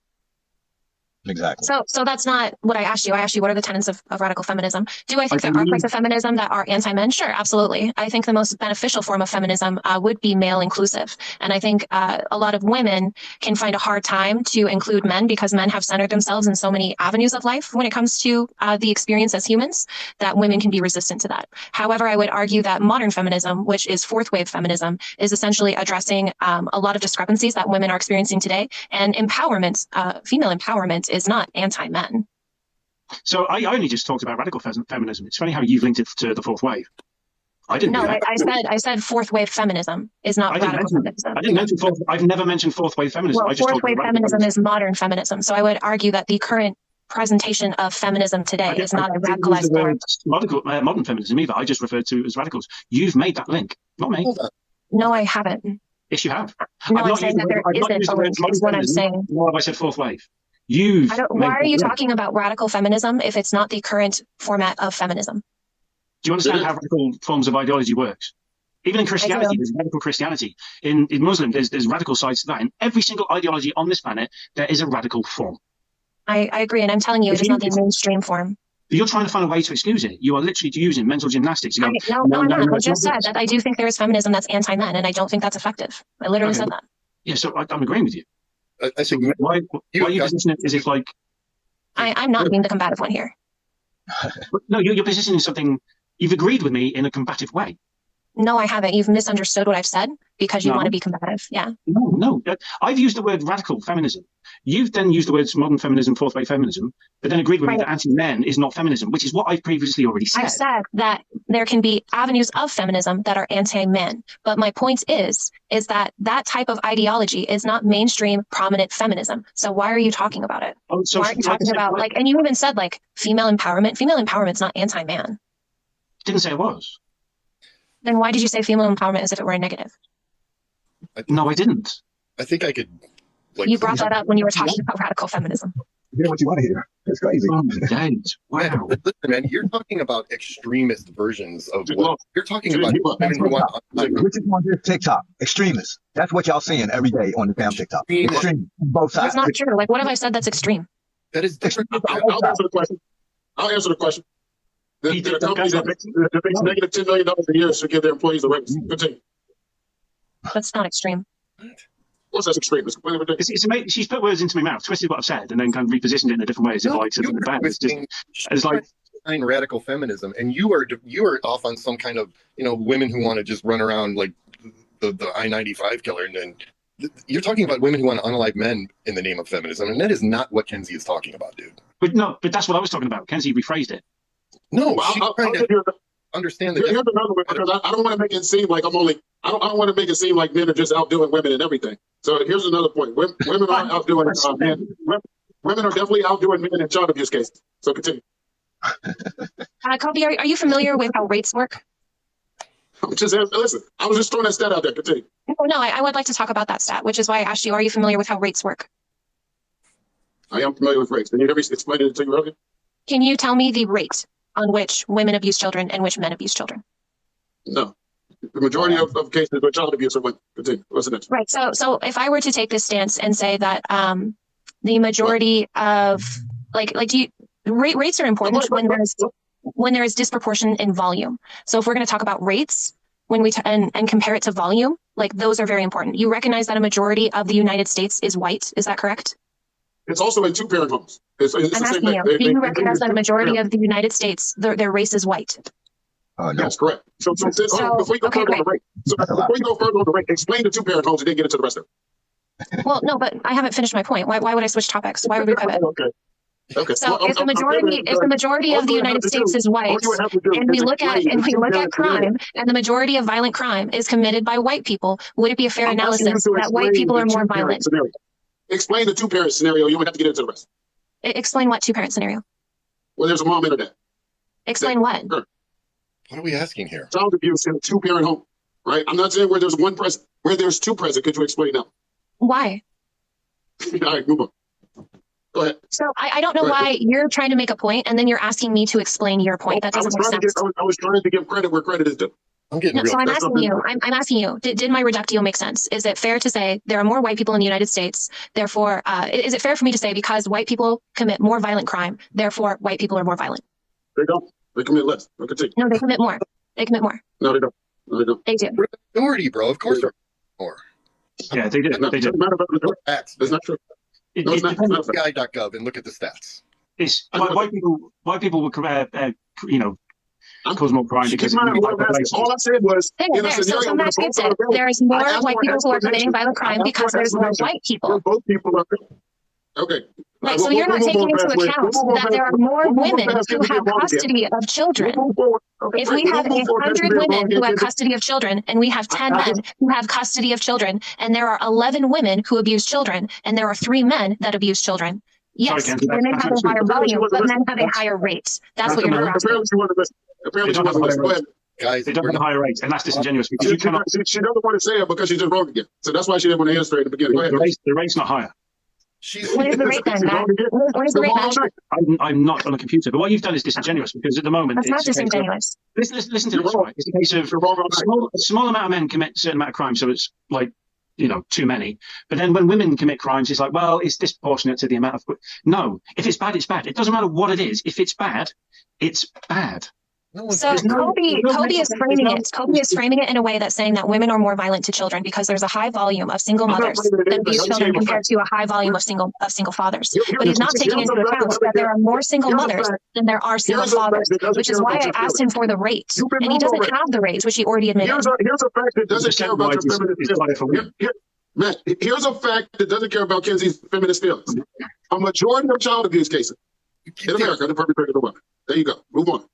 Exactly. So that's not what I asked you. I asked you, what are the tenets of radical feminism? Do I think there are parts of feminism that are anti-men? Sure, absolutely. I think the most beneficial form of feminism would be male inclusive. And I think a lot of women can find a hard time to include men because men have centered themselves in so many avenues of life when it comes to the experience as humans that women can be resistant to that. However, I would argue that modern feminism, which is fourth wave feminism, is essentially addressing a lot of discrepancies that women are experiencing today. And empowerment, female empowerment, is not anti-men. So I only just talked about radical feminism. It's funny how you've linked it to the fourth wave. I didn't. No, do that. I said fourth wave feminism is not radical feminism. I didn't mention fourth. I've never mentioned fourth wave feminism. Well, I just fourth wave feminism is modern feminism. So I would argue that the current presentation of feminism today is not a radicalized form. Modern feminism either. I just referred to it as radicals. You've made that link, not me. No, I haven't. Yes, you have. No, I'm saying that there isn't a link, is what I'm saying. Nor have I said fourth wave. Why are you talking about radical feminism if it's not the current format of feminism? Do you understand how radical forms of ideology works? Even in Christianity, there's radical Christianity. In Muslim, there's radical sides to that. In every single ideology on this planet, there is a radical form. I agree, and I'm telling you, it is not the mainstream form. You're trying to find a way to excuse it. You are literally using mental gymnastics. No, I'm not. I just said that I do think there is feminism that's anti-men, and I don't think that's effective. I literally said that. Yeah, so I'm agreeing with you. I think why are you positioning it as if like... I'm not being the combative one here. No, you're positioning something... You've agreed with me in a combative way. No, I haven't. You've misunderstood what I've said because you want to be combative. Yeah. No. I've used the word radical feminism. You've then used the words modern feminism, fourth wave feminism, but then agreed with me that anti-men is not feminism, which is what I've previously already said. I've said that there can be avenues of feminism that are anti-men. But my point is that that type of ideology is not mainstream prominent feminism. So why are you talking about it? Oh, so why are you talking about and you even said like female empowerment. Female empowerment's not anti-man. Didn't say it was. Then why did you say female empowerment as if it were a negative? No, I didn't. I think I could. You brought that up when you were talking about radical feminism. You hear what you want to hear. It's crazy. Oh, wow. Listen, man, you're talking about extremist versions of what you're talking about. Women who want, which is on this TikTok? Extremists. That's what y'all seeing every day on the damn TikTok. Extreme, both sides. That's not true. Like, what have I said that's extreme? That is different. I'll answer the question. The companies that makes negative $10 million a year should give their employees a raise. Continue. That's not extreme. What's that extreme? She's put words into my mouth, twisted what I've said, and then kind of repositioned it in a different way as if like something bad. It's like radical feminism, and you are off on some kind of women who want to just run around like the I-95 killer, and then you're talking about women who want to unalive men in the name of feminism, and that is not what Kenzie is talking about, dude. But that's what I was talking about. Kenzie rephrased it. No, she's trying to understand the difference. Because I don't want to make it seem like I don't want to make it seem like men are just outdoing women and everything. So here's another point. Women are outdoing men. Women are definitely outdoing men in child abuse cases. So continue. Kobe, are you familiar with how rates work? Listen, I was just throwing that stat out there. Continue. No, I would like to talk about that stat, which is why I asked you, are you familiar with how rates work? I am familiar with rates. Can you hear me explain it to you earlier? Can you tell me the rate on which women abuse children and which men abuse children? No. The majority of cases with child abuse are women. Continue. What's the next? Right. So if I were to take this stance and say that the majority of rates are important when there is disproportion in volume. So if we're going to talk about rates when and compare it to volume, like those are very important. You recognize that a majority of the United States is white. Is that correct? It's also in two-parent homes. I'm asking you, do you recognize that a majority of the United States, their race is white? No. Yes, correct. So before you go further on the rate, before you go further on the rate, explain the two-parent homes and then get into the rest of it. Well, no, but I haven't finished my point. Why would I switch topics? Why would we pivot? Okay. So if the majority of the United States is white, and we look at crime, and the majority of violent crime is committed by white people, would it be a fair analysis that white people are more violent? Scenario. Explain the two-parent scenario. You would have to get into the rest. Explain what two-parent scenario? Well, there's a mom and a dad. Explain what? What are we asking here? Child abuse in a two-parent home, right? I'm not saying where there's one present. Where there's two present, could you explain that? Why? All right, move on. Go ahead. So I don't know why you're trying to make a point and then you're asking me to explain your point. That doesn't make sense. I was trying to give credit where credit is due. So I'm asking you, did my reductio make sense? Is it fair to say there are more white people in the United States, therefore, is it fair for me to say because white people commit more violent crime, therefore white people are more violent? They don't. They commit less. No, they commit more. They commit more. No, they don't. No, they don't. They do. We're a minority, bro. Of course they're more. Yeah, they do. They do. Facts. That's not true. Go to guy.gov and look at the stats. It's white people would cause more crime because all I said was there's more white people who are committing violent crime because there's more white people. Both people are okay. Right, so you're not taking into account that there are more women who have custody of children. If we have 100 women who have custody of children and we have 10 men who have custody of children and there are 11 women who abuse children and there are 3 men that abuse children, yes, women have a higher volume, but men have a higher rate. That's what you're not asking. Apparently she wasn't listening. Guys, they don't have a higher rate, and that's disingenuous because you cannot. She doesn't want to say it because she's just wrong again. So that's why she didn't want to answer it at the beginning. The rate's not higher. What is the rate then, Matt? What is the rate, Matt? I'm not on a computer, but what you've done is disingenuous because at the moment that's not disingenuous. Listen to this, right? It's a case of a small amount of men commit a certain amount of crime, so it's like too many. But then when women commit crimes, it's like, well, it's disproportionate to the amount of. No, if it's bad, it's bad. It doesn't matter what it is. If it's bad, it's bad. So Kobe is framing it. Kobe is framing it in a way that's saying that women are more violent to children because there's a high volume of single mothers that abuse children compared to a high volume of single fathers. But he's not taking into account that there are more single mothers than there are single fathers, which is why I asked him for the rate, and he doesn't have the rate, which he already admitted. Here's a fact that doesn't care about your feminist feelings. Matt, here's a fact that doesn't care about Kenzie's feminist feelings. A majority of child abuse cases in America, the perpetrator of the woman. There you go. Move on.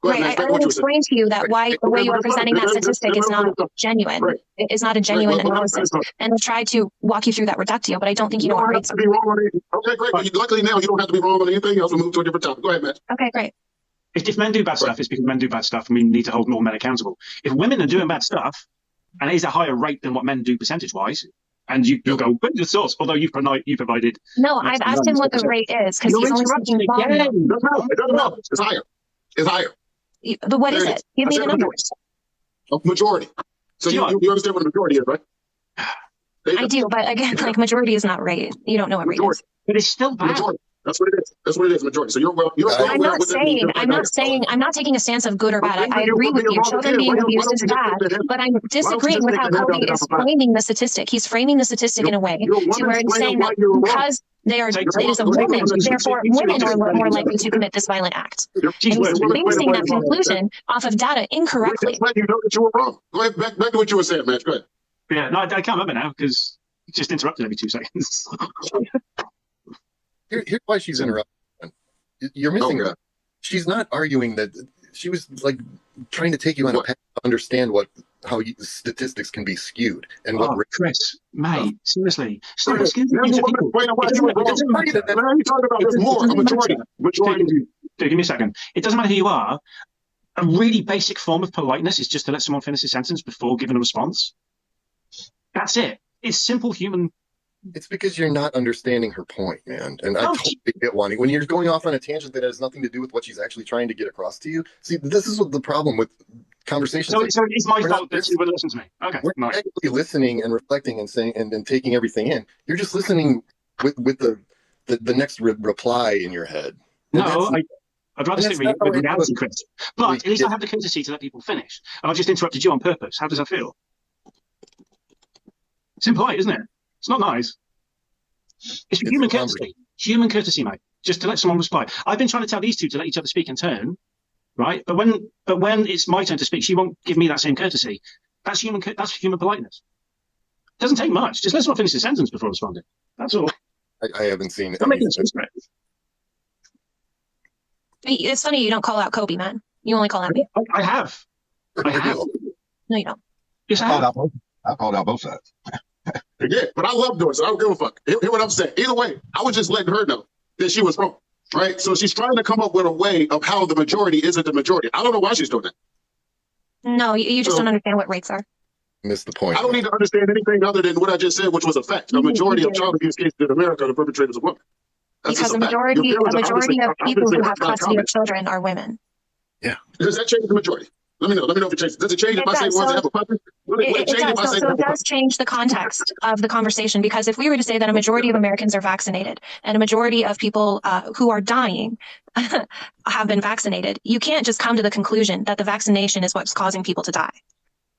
Right, I will explain to you that why the way you are presenting that statistic is not genuine. It is not a genuine analysis. And I'll try to walk you through that reductio, but I don't think you know what rates are. Okay, great. But luckily now you don't have to be wrong on anything else. We'll move to a different topic. Go ahead, Matt. Okay, great. If men do bad stuff, it's because men do bad stuff and we need to hold more men accountable. If women are doing bad stuff, and it is a higher rate than what men do percentage-wise, and you'll go, where's the source? Although you provided... No, I've asked him what the rate is, because he's only speaking volume. It doesn't matter. It's higher. It's higher. But what is it? Give me the numbers. A majority. So you understand what a majority is, right? I do, but again, majority is not rate. You don't know what rate is. But it's still bad. Majority. That's what it is. That's what it is, majority. So I'm not taking a stance of good or bad. I agree with you. Children being abused is bad, but I'm disagreeing with how Kobe is framing the statistic. He's framing the statistic in a way to where he's saying that because it is a woman, therefore women are more likely to commit this violent act. And he's basing that conclusion off of data incorrectly. You know that you were wrong. Go ahead, back to what you were saying, Matt. Go ahead. Yeah, no, I can't remember now because you just interrupted every 2 seconds. Here's why she's interrupting. You're missing her. She's not arguing that. She was trying to take you on a path to understand how statistics can be skewed and what. Chris, mate, seriously, stop asking Give me a second. It doesn't matter who you are. A really basic form of politeness is just to let someone finish a sentence before giving a response. That's it. It's simple human. It's because you're not understanding her point, man. And I totally get wanting when you're going off on a tangent that has nothing to do with what she's actually trying to get across to you. See, this is what the problem with conversations. So it's my fault that you would listen to me. Okay, we're not actually listening and reflecting and saying and taking everything in. You're just listening with the next reply in your head. No, I'd rather stick with reality, Chris. But at least I have the courtesy to let people finish. And I've just interrupted you on purpose. How does that feel? It's impolite, isn't it? It's not nice. It's human courtesy. Human courtesy, mate. Just to let someone reply. I've been trying to tell these two to let each other speak in turn, right? But when it's my turn to speak, she won't give me that same courtesy. That's human politeness. It doesn't take much. Just let someone finish the sentence before responding. That's all. I haven't seen Don't make it It's funny you don't call out Kobe, man. You only call out me. I have. No, you don't. Yes, I have. I called out both sides. Yeah, but I love doing it, so I don't give a fuck. Hear what I'm saying. Either way, I was just letting her know that she was wrong, right? So she's trying to come up with a way of how the majority isn't the majority. I don't know why she's doing that. No, you just don't understand what rates are. Missed the point. I don't need to understand anything other than what I just said, which was a fact. A majority of child abuse cases in America are the perpetrators of women. That's Because just a fact. majority Your parents are of people who have not custody of comment. children are women. Yeah. Does that change the majority? Let me know if it changes. Does it change if I say ones that have a puppy? Would it change if I say So it does change the context of the conversation, because if we were to say that a majority of Americans are vaccinated and a majority of people who are dying have been vaccinated, you can't just come to the conclusion that the vaccination is what's causing people to die.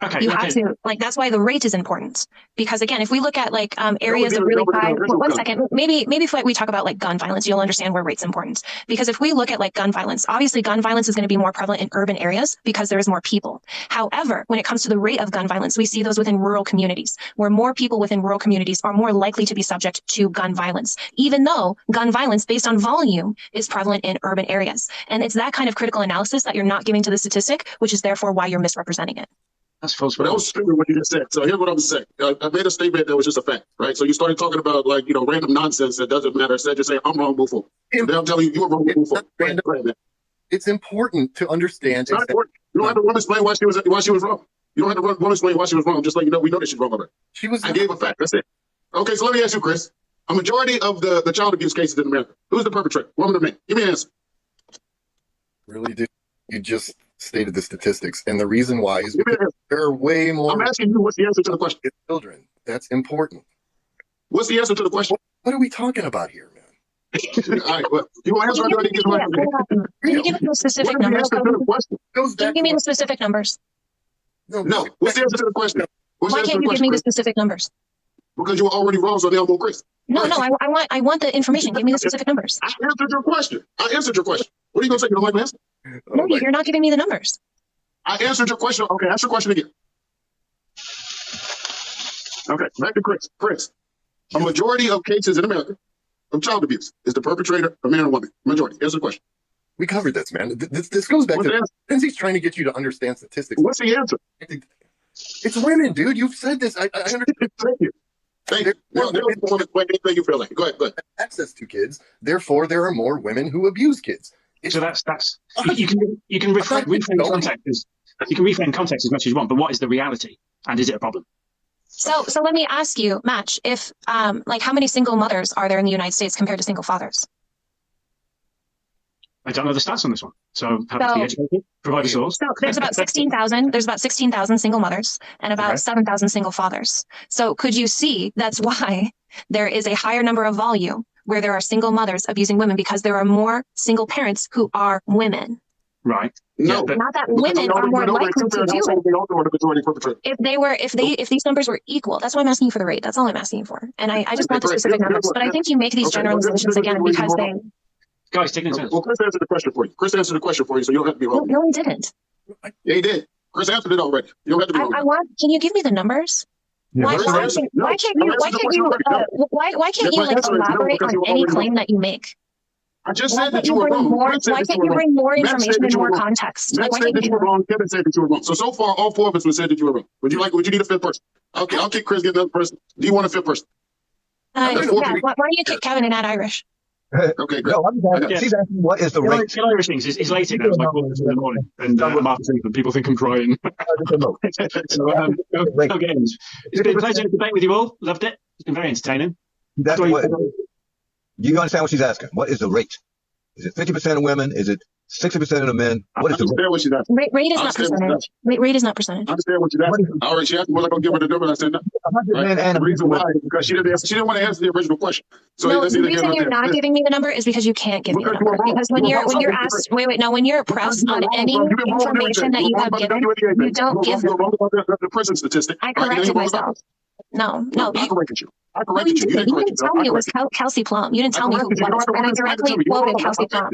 Okay. You have to, that's why the rate is important. Because again, if we look at areas of really high, one second, maybe if we talk about gun violence, you'll understand where rate's important. Because if we look at gun violence, obviously gun violence is going to be more prevalent in urban areas because there's more people. However, when it comes to the rate of gun violence, we see those within rural communities, where more people within rural communities are more likely to be subject to gun violence, even though gun violence based on volume is prevalent in urban areas. And it's that kind of critical analysis that you're not giving to the statistic, which is therefore why you're misrepresenting it. That's false. But that was stupid what you just said. So here's what I'm saying. I made a statement that was just a fact, right? So you started talking about random nonsense that doesn't matter. Instead, just say I'm wrong, move forward. And then I'm telling you, you were wrong, move forward. It's important to understand. It's not important. You don't have to woman explain why she was wrong. You don't have to woman explain why she was wrong. Just let you know we know that she's wrong already. I gave a fact. That's it. Okay, so let me ask you, Chris. A majority of the child abuse cases in America, who's the perpetrator? Woman or man? Give me an answer. Really, dude? You just stated the statistics, and the reason why is because there are way more. I'm asking you, what's the answer to the question? Children. That's important. What's the answer to the question? What are we talking about here, man? All right, well, you want to answer? Can you give me the specific numbers? Can you give me the specific numbers? No. What's the answer to the question? Why can't you give me the specific numbers? Because you were already wrong, so now I'm on Chris. No, I want the information. Give me the specific numbers. I answered your question. What are you going to say? You don't like my answer? No, you're not giving me the numbers. I answered your question. Okay, ask your question again. Okay, back to Chris. Chris, a majority of cases in America of child abuse is the perpetrator a man or woman? Majority. Answer the question. We covered this, man. This goes back to Lindsay's trying to get you to understand statistics. What's the answer? It's women, dude. You've said this. I understand. Thank you. Thank you. Anything you feel like. Go ahead. Access to kids. Therefore, there are more women who abuse kids. So that's you can reframe context. You can reframe context as much as you want, but what is the reality, and is it a problem? So let me ask you, Match, if how many single mothers are there in the United States compared to single fathers? I don't know the stats on this one, so happy to be educated. Provide a source. So there's about 16,000. There's about 16,000 single mothers and about 7,000 single fathers. So could you see that's why there is a higher number of volume where there are single mothers abusing women, because there are more single parents who are women. Right. No, not that women are more likely to do it. If these numbers were equal, that's why I'm asking you for the rate. That's all I'm asking you for. And I just want the specific numbers. But I think you make these generalizations again because they. Guys, take it. Well, Chris answered the question for you. So you don't have to be wrong. No, he didn't. Yeah, he did. Chris answered it already. You don't have to be wrong. Can you give me the numbers? Why can't you elaborate on any claim that you make? I just said that you were wrong. Why can't you bring more information and more context? Matt said that you were wrong. Kevin said that you were wrong. So far, all four of us have said that you were wrong. Would you need a fifth person? Okay, I'll kick Chris, get another person. Do you want a fifth person? Why don't you kick Kevin and add Irish? Okay, great. No, she's asking what is the rate. The Irish things is late now. It's like 1 in the morning, and I'm after sleep, and people think I'm crying. Okay, it's been a pleasure to debate with you all. Loved it. It's been very entertaining. Do you understand what she's asking? What is the rate? Is it 50% of women? Is it 60% of the men? What is the rate? What she's asking. Rate is not percentage. Rate is not percentage. I understand what she's asking. All right, she asked me what I'm going to give her the number. I said no. Right? The reason why is because she didn't want to answer the original question. So no, the reason you're not giving me the number is because you can't give me the number. Because when you're asked, when you're pressed on any information that you have given, you don't give them. You're wrong about the prison statistic. I corrected myself. No. I corrected you. You didn't tell me it was Kelsey Plum. You didn't tell me who it was. And I directly quoted Kelsey Plum.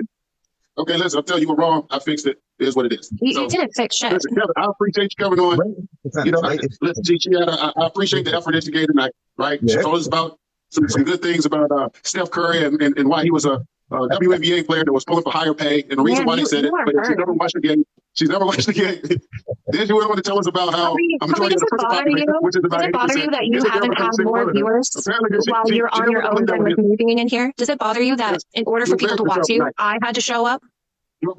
Okay, listen, I'll tell you were wrong. I fixed it. is what it is. You didn't fix shit. Listen, Kevin, I appreciate you coming on. You know, listen, I appreciate the effort that you gave tonight, right? Yeah. She told us about some good things about Steph Curry and why he was a WNBA player that was pulling for higher pay, and the reason why he said it, but she never watched the game. She's never watched the game. Then she went on to tell us about how I'm trying to get a principal population, which is about 80%. Does it bother you that you haven't had more viewers while you're on your own than with me being in here? Does it bother you that in order for people to watch you, I had to show up? I'm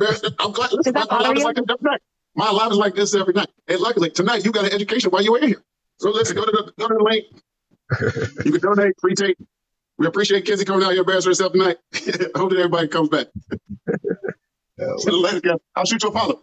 glad. Listen, my life is like this every night. My life is like this every night. And luckily, tonight you got an education while you were in here. So listen, go to the link. You can donate, free tape. We appreciate Kenzie coming out here embarrassing herself tonight. Hope that everybody comes back. Later, guys. I'll shoot you a follow.